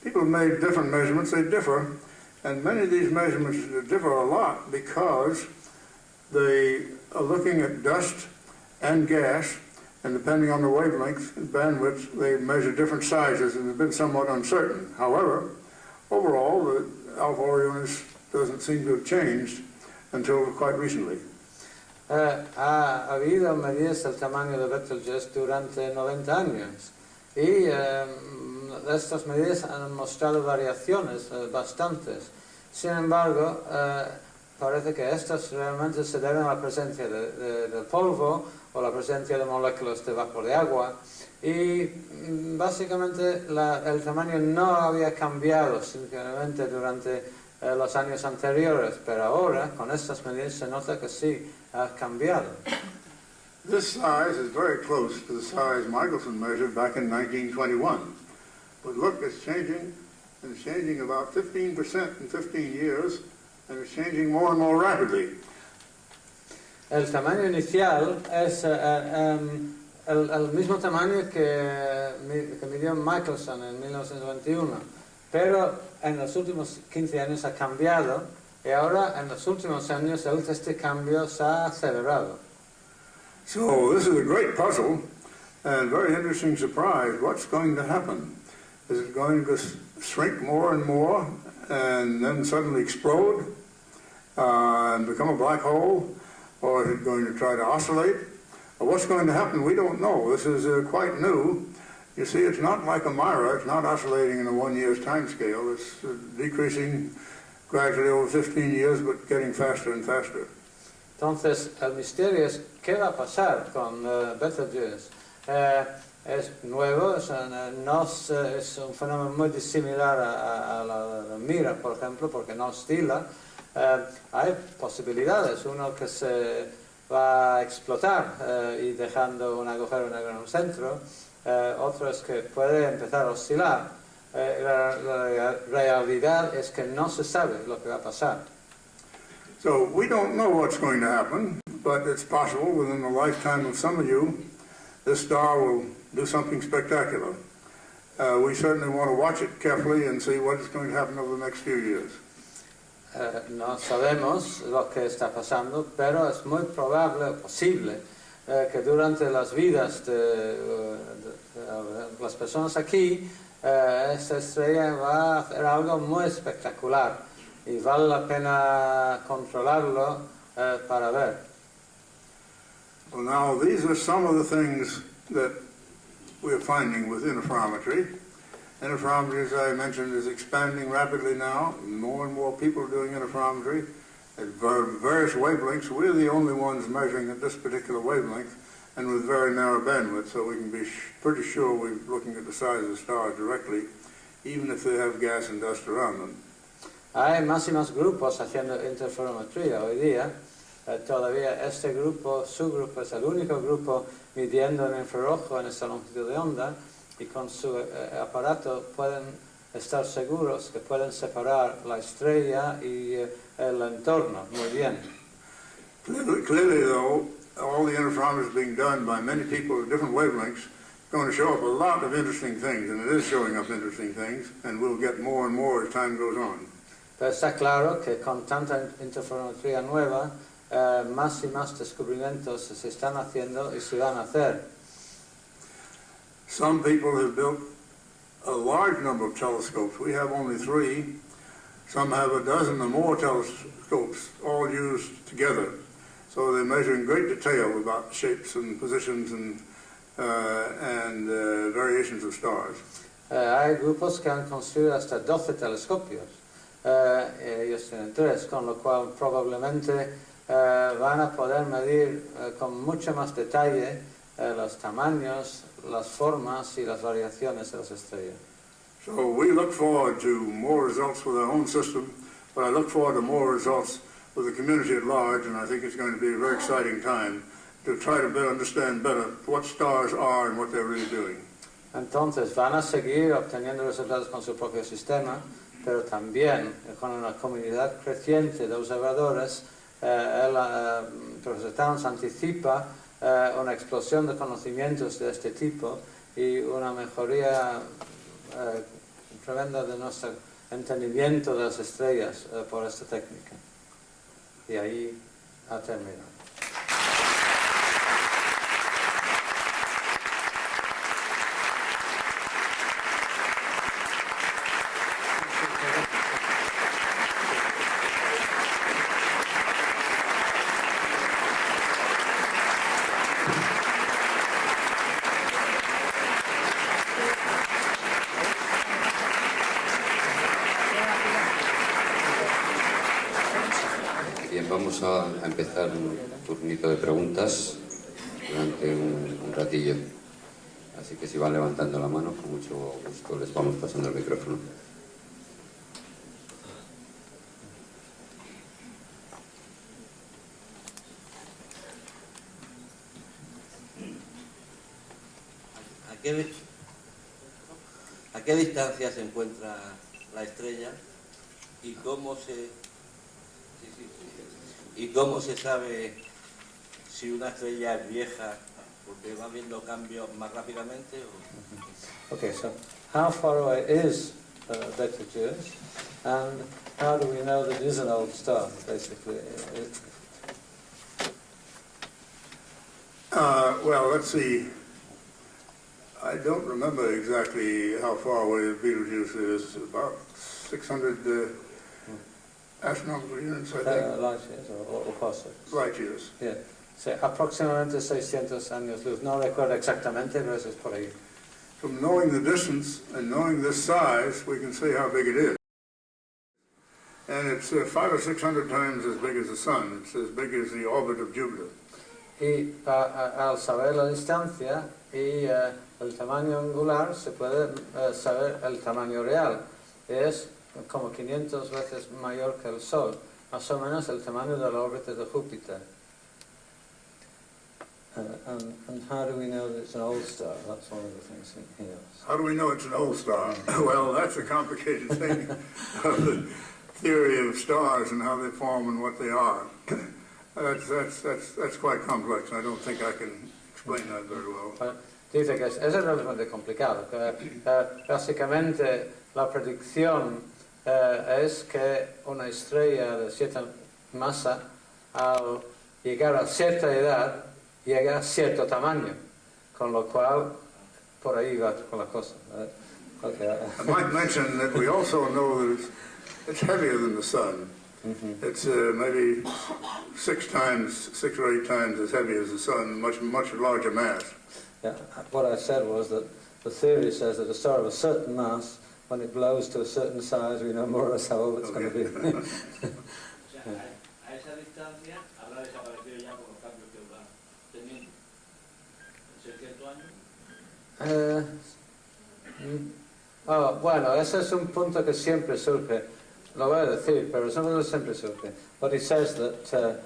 people have made different measurements. They differ, and many of these measurements differ a lot because they are looking at dust and gas, and depending on the wavelength and bandwidth, they measure different sizes, and they've been somewhat uncertain. However, overall, the Alpha Orionis doesn't seem to have changed until quite recently. Ha habido medidas del tamaño de Betelgeuse durante 90 años y estas medidas han mostrado variaciones bastantes. Sin embargo, parece que estas realmente se deben a la presencia del polvo o la presencia de moléculas de vapor de agua y básicamente el tamaño no había cambiado significativamente durante los años anteriores, pero ahora con estas medidas se nota que sí ha cambiado. This size is very close to the size Michelson measured back in 1921. But look, it's changing, and it's changing about 15% in 15 years, and it's changing more and more rapidly. El tamaño inicial es el mismo tamaño que midió Michelson en 1921, pero en los últimos 15 años ha cambiado y ahora en los últimos años este cambio se ha acelerado. So this is a great puzzle and very interesting surprise. What's going to happen? Is it going to shrink more and more and then suddenly explode and become a black hole? Or is it going to try to oscillate? Or what's going to happen? We don't know. This is quite new. You see, it's not like a Myra. It's not oscillating in a 1 year's time scale. It's decreasing gradually over 15 years, but getting faster and faster. Entonces, el misterio es qué va a pasar con Betelgeuse. Es nuevo, es un fenómeno muy similar a la Mira, por ejemplo, porque no oscila. Hay posibilidades, uno que se va a explotar y dejando un agujero negro en el centro, otro es que puede empezar a oscilar. La realidad es que no se sabe lo que va a pasar. So we don't know what's going to happen, but it's possible within the lifetime of some of you, this star will do something spectacular. We certainly want to watch it carefully and see what is going to happen over the next few years. No sabemos lo que está pasando, pero es muy probable o posible que durante las vidas de las personas aquí, esta estrella va a hacer algo muy espectacular y vale la pena controlarlo para ver. Well, now these are some of the things that we're finding with interferometry. Interferometry, as I mentioned, is expanding rapidly now. More and more people are doing interferometry at various wavelengths. We're the only ones measuring at this particular wavelength and with very narrow bandwidth, so we can be pretty sure we're looking at the size of the stars directly, even if they have gas and dust around them. Hay más y más grupos haciendo interferometría hoy día. Todavía su grupo es el único grupo midiendo en infrarrojo en esta longitud de onda. y con su aparato pueden estar seguros que pueden separar la estrella y el entorno muy bien. Clearly, though, all the interferometers being done by many people at different wavelengths going to show up a lot of interesting things, and it is showing up interesting things, and we'll get more and more as time goes on. Pero está claro que con tanta interferometría nueva, más y más descubrimientos se están haciendo y se van a hacer. Some people have built a large number of telescopes. We have only 3. Some have a dozen or more telescopes, all used together. So they measure in great detail about shapes and positions and variations of stars. Hay grupos que han construido hasta 12 telescopios. Ellos tienen 3, con lo cual probablemente van a poder medir con mucho más detalle los tamaños, las formas y las variaciones de las estrellas. So we look forward to more results with our own system, but I look forward to more results with the community at large, and I think it's going to be a very exciting time to try to understand better what stars are and what they're really doing. Entonces van a seguir obteniendo resultados con su propio sistema, pero también con una comunidad creciente de observadores. El profesor Towns anticipa una explosión de conocimientos de este tipo y una mejoría tremenda de nuestro entendimiento de las estrellas por esta técnica. Y ahí ha terminado. Bien, vamos a empezar un turnito de preguntas durante un ratillo. Así que si van levantando la mano, con mucho gusto les vamos pasando el micrófono. ¿A qué distancia se encuentra la estrella y cómo se sabe si una estrella es vieja porque va viendo cambios más rápidamente? Okay, so how far away is Betelgeuse, and how do we know that it is an old star, basically? Well, let's see. I don't remember exactly how far away Betelgeuse is. About 600 astronomical units, I think. Light years or parsecs. Light years. Yeah. So, aproximadamente 600 años luz. No recuerdo exactamente, pero eso es por ahí. From knowing the distance and knowing this size, we can see how big it is. And it's 500 or 600 times as big as the Sun. It's as big as the orbit of Jupiter. Y al saber la distancia y el tamaño angular, se puede saber el tamaño real. Es como 500 veces mayor que el Sol, más o menos el tamaño de la órbita de Júpiter. And how do we know that it's an old star? That's one of the things he asks. How do we know it's an old star? Well, that's a complicated thing of the theory of stars and how they form and what they are. That's quite complex, and I don't think I can explain that very well. Dice que es realmente complicado, que básicamente la predicción es que una estrella de cierta masa, al llegar a cierta edad, llega a cierto tamaño, con lo cual por ahí va con la cosa. Okay. I might mention that we also know that it's heavier than the Sun. Mm-hmm. It's maybe 6 or 8 times as heavy as the Sun, much larger mass. Yeah, what I said was that the theory says that a star of a certain mass, when it blows to a certain size, we know more or less how old it's going to be. A esa distancia habrá desaparecido ya por los cambios que va teniendo. ¿En cierto año? Bueno, ese es un punto que siempre surge. Lo voy a decir, pero eso no siempre surge. But he says that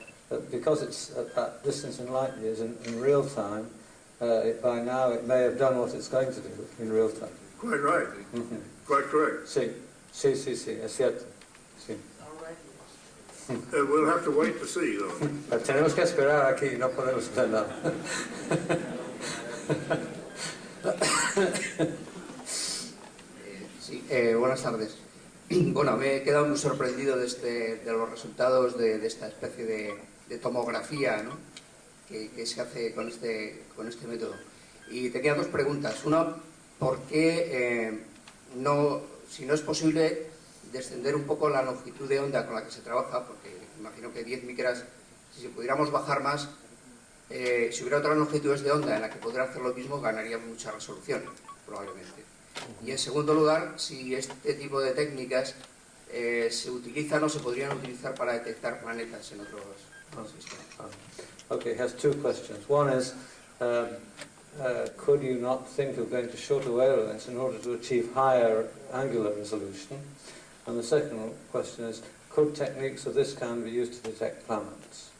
because it's at that distance in light years in real time, by now it may have done what it's going to do in real time. Quite right. Quite correct. Sí, sí, sí, sí, es cierto. Sí. We'll have to wait to see, though. Pero tenemos que esperar aquí, no podemos hacer nada. Sí, buenas tardes. Bueno, me he quedado muy sorprendido de los resultados de esta especie de tomografía, ¿no?, que se hace con este método. Y tenía dos preguntas. Una, ¿por qué si no es posible descender un poco la longitud de onda con la que se trabaja? Porque imagino que 10 micras, si pudiéramos bajar más, si hubiera otras longitudes de onda en la que pudiera hacer lo mismo, ganaría mucha resolución, probablemente. Y en segundo lugar, si este tipo de técnicas se utilizan o se podrían utilizar para detectar planetas en otros sistemas. Okay, he has two questions. One is, could you not think of going to shorter wavelengths in order to achieve higher angular resolution? And the second question is, could techniques of this kind be used to detect planets?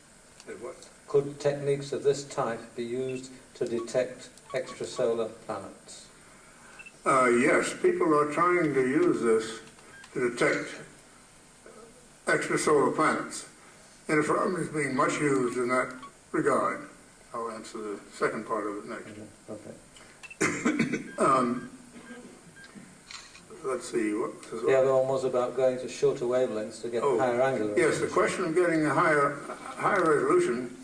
What? Could techniques of this type be used to detect extrasolar planets? Yes, people are trying to use this to detect extrasolar planets. Interferometry is being much used in that regard. I'll answer the second part of it next. Okay. Let's see. The other one was about going to shorter wavelengths to get higher angular. Yes, the question of getting a higher resolution,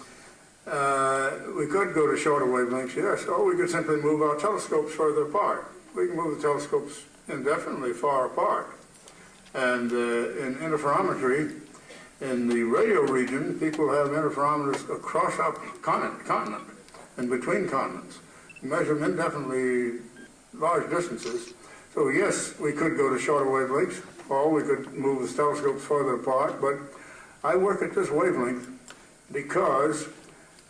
we could go to shorter wavelengths, yes, or we could simply move our telescopes further apart. We can move the telescopes indefinitely far apart. And in interferometry, in the radio region, people have interferometers across our continent and between continents, measure them indefinitely large distances. So yes, we could go to shorter wavelengths, or we could move the telescopes further apart, but I work at this wavelength because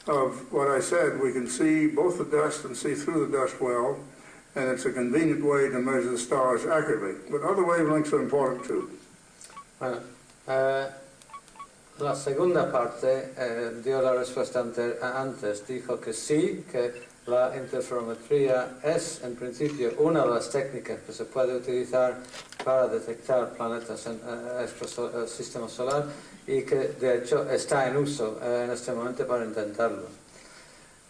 of what I said. We can see both the dust and see through the dust well, and it's a convenient way to measure the stars accurately. But other wavelengths are important too. Bueno, la segunda parte dio la respuesta antes. Dijo que sí, que la interferometría es en principio una de las técnicas que se puede utilizar para detectar planetas en nuestro sistema solar y que de hecho está en uso en este momento para intentarlo.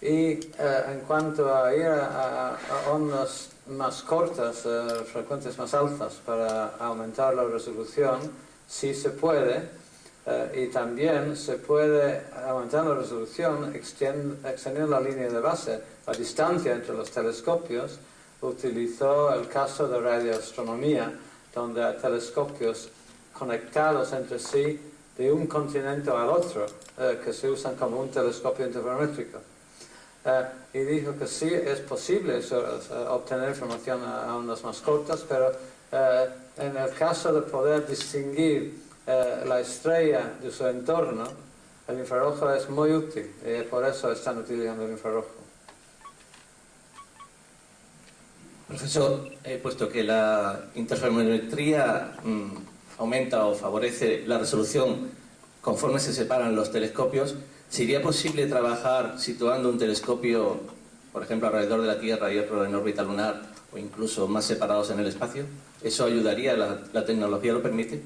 Y en cuanto a ir a ondas más cortas, frecuencias más altas para aumentar la resolución, sí se puede, y también se puede aumentar la resolución extendiendo la línea de base. La distancia entre los telescopios utilizó el caso de radioastronomía, donde hay telescopios conectados entre sí de un continente al otro, que se usan como un telescopio interferométrico. Y dijo que sí, es posible obtener información a ondas más cortas, pero en el caso de poder distinguir la estrella de su entorno, el infrarrojo es muy útil, y por eso están utilizando el infrarrojo. Profesor, puesto que la interferometría aumenta o favorece la resolución conforme se separan los telescopios, ¿sería posible trabajar situando un telescopio, por ejemplo, alrededor de la Tierra y otro en órbita lunar, o incluso más separados en el espacio? ¿Eso ayudaría? ¿La tecnología lo permite?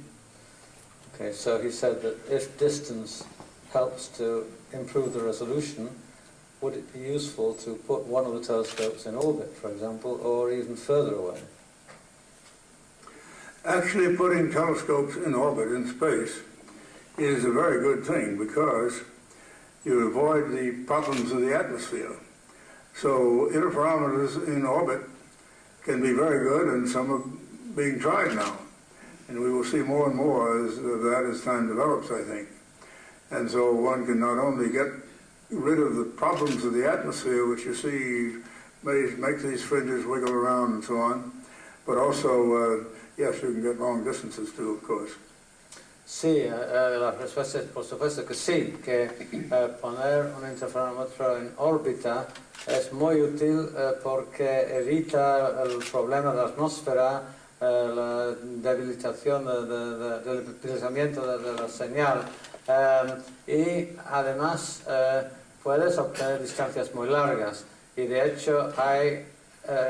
Okay, so he said that if distance helps to improve the resolution, would it be useful to put one of the telescopes in orbit, for example, or even further away? Actually, putting telescopes in orbit in space is a very good thing because you avoid the problems of the atmosphere. So interferometers in orbit can be very good, and some are being tried now. And we will see more and more of that as time develops, I think. And so one can not only get rid of the problems of the atmosphere, which you see make these fringes wiggle around and so on, but also, yes, you can get long distances too, of course. Sí, la respuesta es por supuesto que sí, que poner un interferómetro en órbita es muy útil porque evita el problema de la atmósfera, la debilitación del debilitamiento de la señal, y además puedes obtener distancias muy largas. y de hecho hay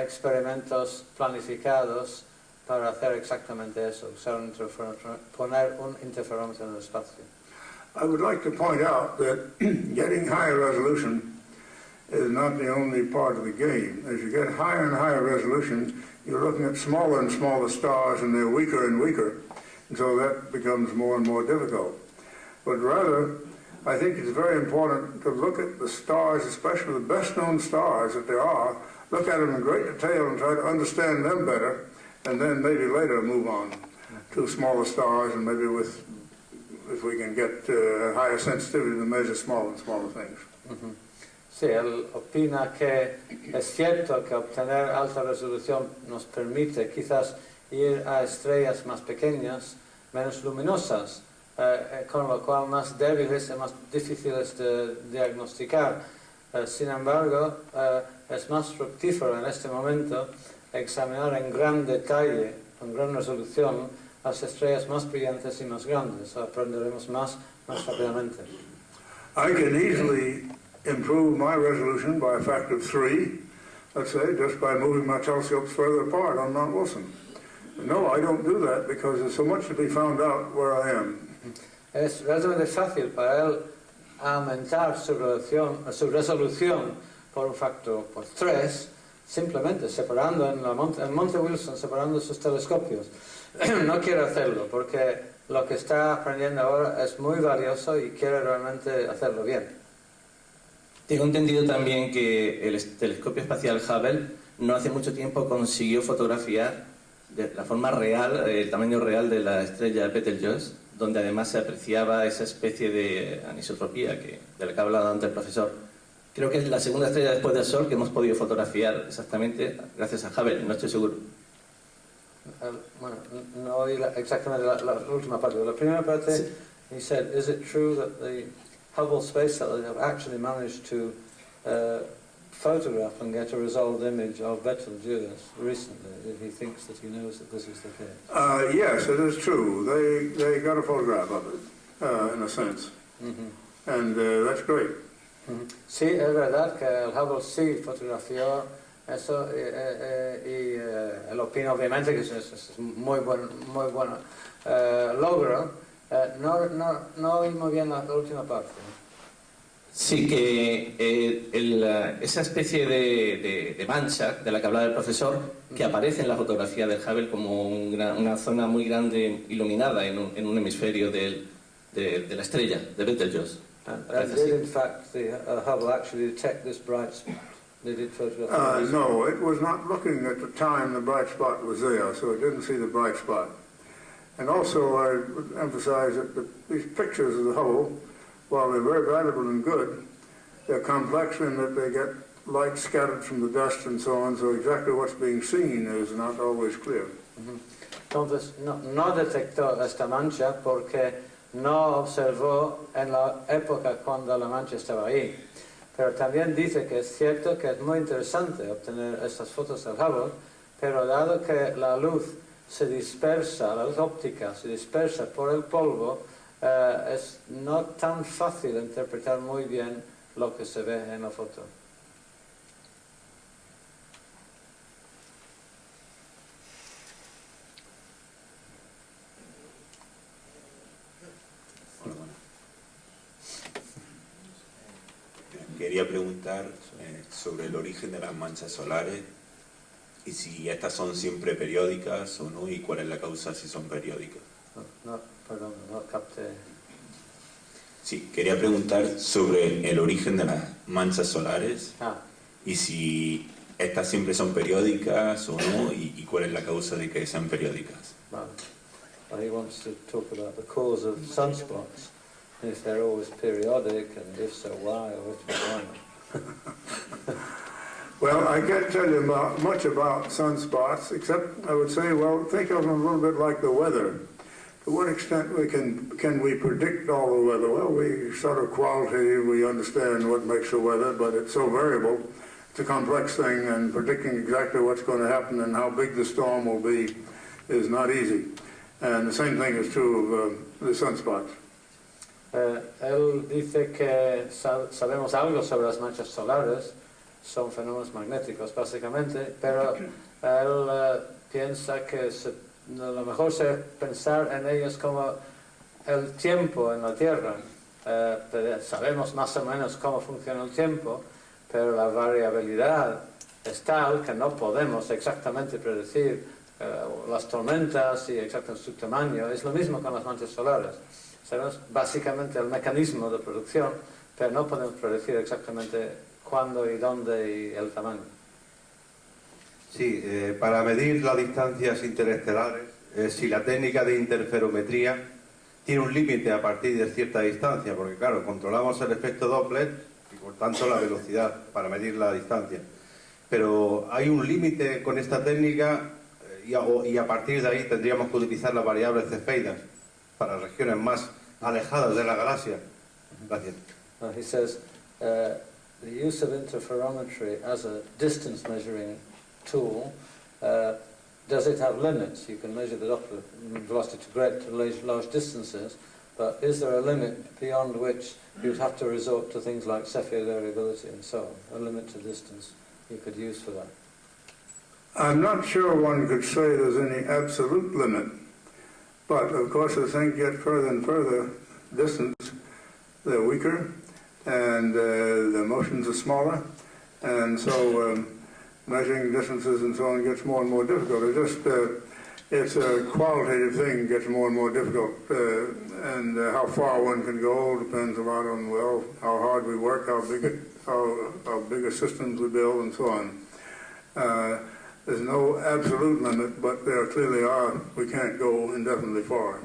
experimentos planificados para hacer exactamente eso, poner un interferómetro en el espacio. I would like to point out that getting higher resolution is not the only part of the game. As you get higher and higher resolution, you're looking at smaller and smaller stars, and they're weaker and weaker, and so that becomes more and more difficult. But rather, I think it's very important to look at the stars, especially the best-known stars that there are, look at them in great detail and try to understand them better, and then maybe later move on to smaller stars, and maybe if we can get higher sensitivity to measure smaller and smaller things. Sí, él opina que es cierto que obtener alta resolución nos permite quizás ir a estrellas más pequeñas, menos luminosas, con lo cual más débiles y más difíciles de diagnosticar. Sin embargo, es más fructífero en este momento examinar en gran detalle, con gran resolución, las estrellas más brillantes y más grandes. Aprenderemos más rápidamente. I can easily improve my resolution by a factor of 3, let's say, just by moving my telescopes further apart on Mount Wilson. No, I don't do that because there's so much to be found out where I am. Es relativamente fácil para él aumentar su resolución por un factor por 3, simplemente separando en Monte Wilson, separando sus telescopios. No quiere hacerlo porque lo que está aprendiendo ahora es muy valioso y quiere realmente hacerlo bien. Tengo entendido también que el telescopio espacial Hubble no hace mucho tiempo consiguió fotografiar de la forma real, el tamaño real de la estrella Betelgeuse, donde además se apreciaba esa especie de anisotropía de la que ha hablado antes el profesor. Creo que es la segunda estrella después del Sol que hemos podido fotografiar exactamente gracias a Hubble, no estoy seguro. Bueno, no oí exactamente la última parte. La primera parte, sí. He said, is it true that the Hubble Space Telescope have actually managed to photograph and get a resolved image of Betelgeuse recently? He thinks that he knows that this is the case. Yes, it is true. They got a photograph of it, in a sense. And that's great. Sí, es verdad que el Hubble sí fotografió eso y él opina obviamente que es muy buen logro. No oí muy bien la última parte. Sí, que esa especie de mancha de la que hablaba el profesor, que aparece en la fotografía del Hubble como una zona muy grande iluminada en un hemisferio de la estrella, de Betelgeuse. And did in fact the Hubble actually detect this bright spot? Did it photograph it? No, it was not looking at the time the bright spot was there, so it didn't see the bright spot. And also I would emphasize that these pictures of the Hubble, while they're very valuable and good, they're complex in that they get light scattered from the dust and so on, so exactly what's being seen is not always clear. Entonces no detectó esta mancha porque no observó en la época cuando la mancha estaba ahí. Pero también dice que es cierto que es muy interesante obtener estas fotos del Hubble, pero dado que la luz se dispersa, la luz óptica se dispersa por el polvo, es no tan fácil interpretar muy bien lo que se ve en la foto. Quería preguntar sobre el origen de las manchas solares y si estas son siempre periódicas o no, y cuál es la causa si son periódicas. Perdón, no capté. Sí, quería preguntar sobre el origen de las manchas solares y si estas siempre son periódicas o no, y cuál es la causa de que sean periódicas. Well, he wants to talk about the cause of sunspots. If they're always periodic, and if so, why, or why not? Well, I can't tell you much about sunspots, except I would say, well, think of them a little bit like the weather. To what extent can we predict all the weather? Well, we sort of quality, we understand what makes the weather, but it's so variable. It's a complex thing, and predicting exactly what's going to happen and how big the storm will be is not easy. And the same thing is true of the sunspots. Él dice que sabemos algo sobre las manchas solares, son fenómenos magnéticos básicamente, pero él piensa que lo mejor sería pensar en ellos como el tiempo en la Tierra. Sabemos más o menos cómo funciona el tiempo, pero la variabilidad es tal que no podemos exactamente predecir las tormentas y exactamente su tamaño. Es lo mismo con las manchas solares. Sabemos básicamente el mecanismo de producción, pero no podemos predecir exactamente cuándo y dónde y el tamaño. Sí, para medir las distancias interestelares, si la técnica de interferometría tiene un límite a partir de cierta distancia, porque claro, controlamos el efecto Doppler y por tanto la velocidad para medir la distancia. Pero hay un límite con esta técnica y a partir de ahí tendríamos que utilizar las variables cefeidas para regiones más alejadas de la galaxia. Gracias. He says the use of interferometry as a distance measuring tool, does it have limits? You can measure the Doppler velocity to large distances, but is there a limit beyond which you'd have to resort to things like Cepheid variability and so on, a limit to distance you could use for that? I'm not sure one could say there's any absolute limit, but of course as things get further and further distance, they're weaker, and the motions are smaller, and so measuring distances and so on gets more and more difficult. It's a qualitative thing, gets more and more difficult, and how far one can go depends a lot on, well, how hard we work, how big a systems we build, and so on. There's no absolute limit, but there clearly are. We can't go indefinitely far.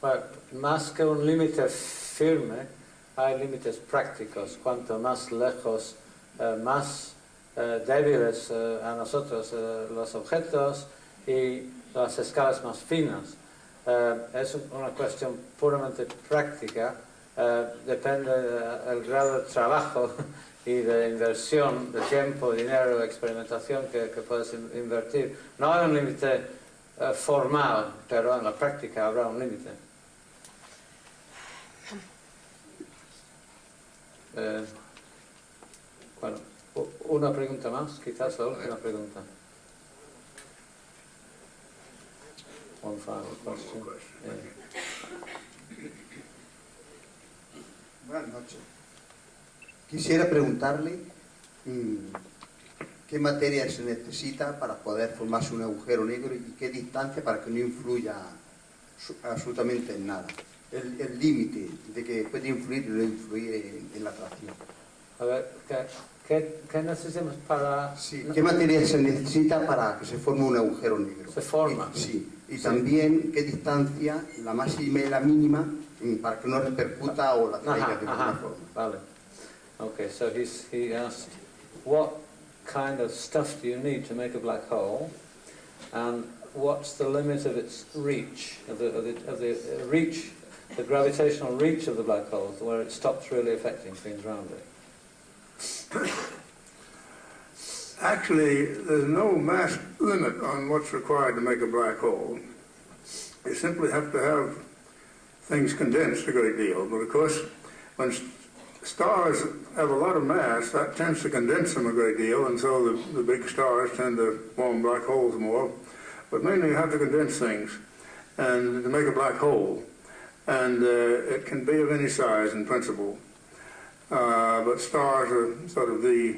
Bueno, más que un límite firme, hay límites prácticos. Cuanto más lejos, más débiles a nosotros los objetos y las escalas más finas. Es una cuestión puramente práctica. Depende del grado de trabajo y de inversión de tiempo, dinero, experimentación que puedes invertir. No hay un límite formal, pero en la práctica habrá un límite. Bueno, una pregunta más, quizás la última pregunta. One final question. Buenas noches. Quisiera preguntarle qué materia se necesita para poder formarse un agujero negro y qué distancia para que no influya absolutamente en nada. El límite de que puede influir o no influir en la atracción. A ver, ¿qué necesitamos para...? Sí, ¿qué materia se necesita para que se forme un agujero negro? ¿Se forma? Sí. Y también qué distancia, la máxima y la mínima, para que no repercuta o la traiga de alguna forma. Vale. Okay, so he asked, what kind of stuff do you need to make a black hole, and what's the limit of its reach, of the reach, the gravitational reach of the black hole, where it stops really affecting things around it? Actually, there's no mass limit on what's required to make a black hole. You simply have to have things condensed a great deal, but of course, when stars have a lot of mass, that tends to condense them a great deal, and so the big stars tend to form black holes more. But mainly you have to condense things and to make a black hole. And it can be of any size in principle. But stars are sort of the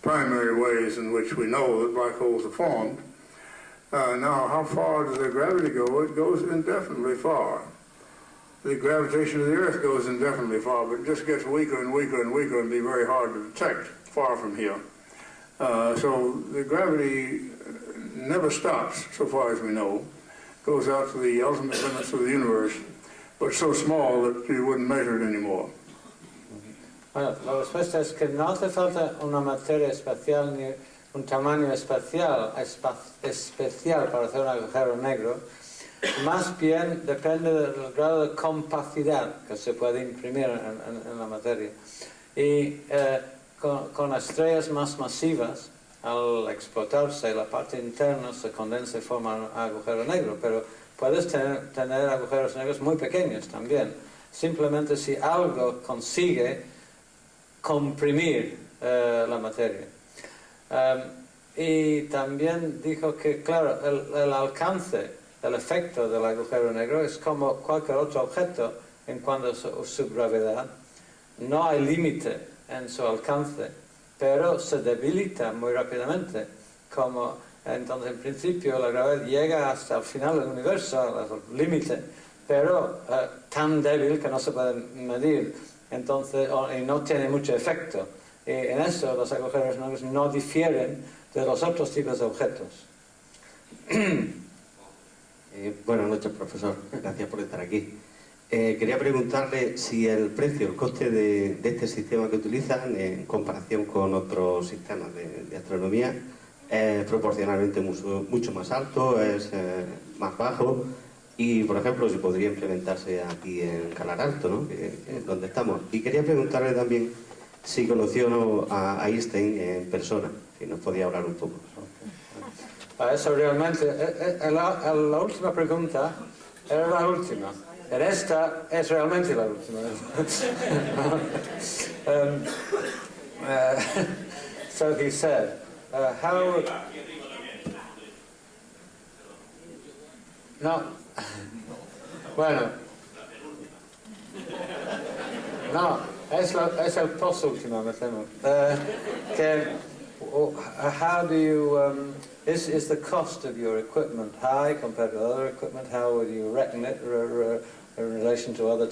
primary ways in which we know that black holes are formed. Now, how far does their gravity go? It goes indefinitely far. The gravitation of the Earth goes indefinitely far, but it just gets weaker and weaker and weaker and be very hard to detect far from here. So the gravity never stops, so far as we know. Goes out to the ultimate limits of the universe, but so small that you wouldn't measure it anymore. Bueno, la respuesta es que no hace falta una materia espacial ni un tamaño especial para hacer un agujero negro. Más bien depende del grado de compacidad que se puede imprimir en la materia. Y con estrellas más masivas, al explotarse, la parte interna se condensa y forma un agujero negro, pero puedes tener agujeros negros muy pequeños también. Simplemente si algo consigue comprimir la materia. Y también dijo que, claro, el alcance, el efecto del agujero negro es como cualquier otro objeto en cuanto a su gravedad. No hay límite en su alcance, pero se debilita muy rápidamente. Entonces, en principio, la gravedad llega hasta el final del universo, al límite, pero tan débil que no se puede medir. Entonces, y no tiene mucho efecto. Y en eso los agujeros negros no difieren de los otros tipos de objetos. Buenas noches, profesor. Gracias por estar aquí. Quería preguntarle si el precio, el coste de este sistema que utilizan en comparación con otros sistemas de astronomía es proporcionalmente mucho más alto, es más bajo y, por ejemplo, si podría implementarse aquí en Calar Alto, ¿no? que es donde estamos. Y quería preguntarle también si conoció a Einstein en persona, si nos podía hablar un poco. Eso realmente, la última pregunta era la última. Esta es realmente la última. So he said, how... No. Bueno. No, es el postúltimo, me temo. How do you... Is the cost of your equipment high compared to other equipment? How would you reckon it in relation to other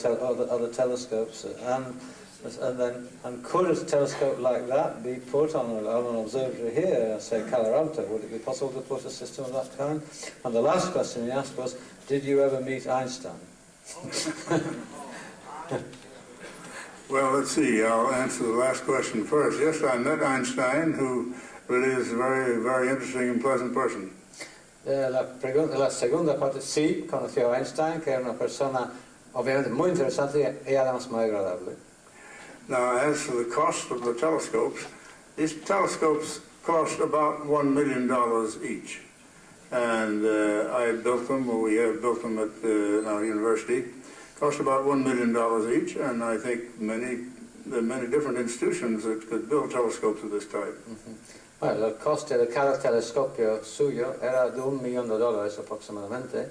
telescopes? And could a telescope like that be put on an observatory here, say Calar Alto? Would it be possible to put a system of that kind? And the last question he asked was, did you ever meet Einstein? Well, let's see. I'll answer the last question first. Yes, I met Einstein, who really is a very, very interesting and pleasant person. La segunda parte, sí, conoció a Einstein, que era una persona obviamente muy interesante y además muy agradable. Now, as for the cost of the telescopes, these telescopes cost about $1 million each. And I built them, or we have built them at our university. Cost about $1 million each, and I think there are many different institutions that could build telescopes of this type. Bueno, el coste de cada telescopio suyo era de $1 millón aproximadamente.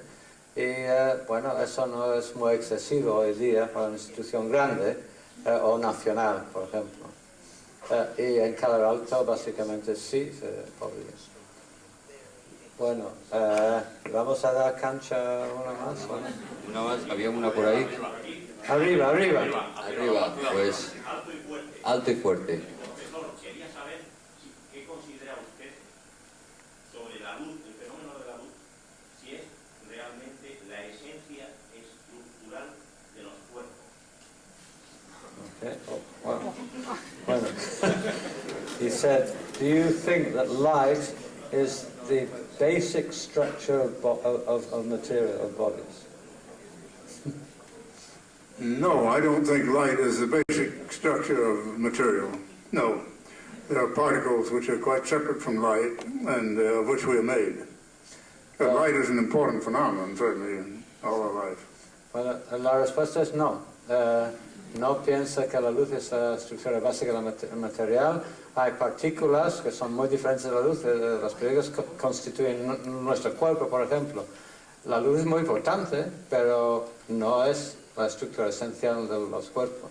Y bueno, eso no es muy excesivo hoy día para una institución grande o nacional, por ejemplo. Y en Calar Alto, básicamente, sí se podría. Bueno, vamos a dar cancha una más. Una más, había una por ahí. Arriba. Arriba, pues alto y fuerte. Profesor, quería saber qué considera usted sobre la luz, el fenómeno de la luz, si es realmente la esencia estructural de los cuerpos. Okay. Bueno. He said, do you think that light is the basic structure of material, of bodies? No, I don't think light is the basic structure of material. No. There are particles which are quite separate from light and of which we are made. But light is an important phenomenon, certainly, in all our life. Bueno, la respuesta es no. No piensa que la luz es la estructura básica del material. Hay partículas que son muy diferentes de la luz. Las partículas constituyen nuestro cuerpo, por ejemplo. La luz es muy importante, pero no es la estructura esencial de los cuerpos.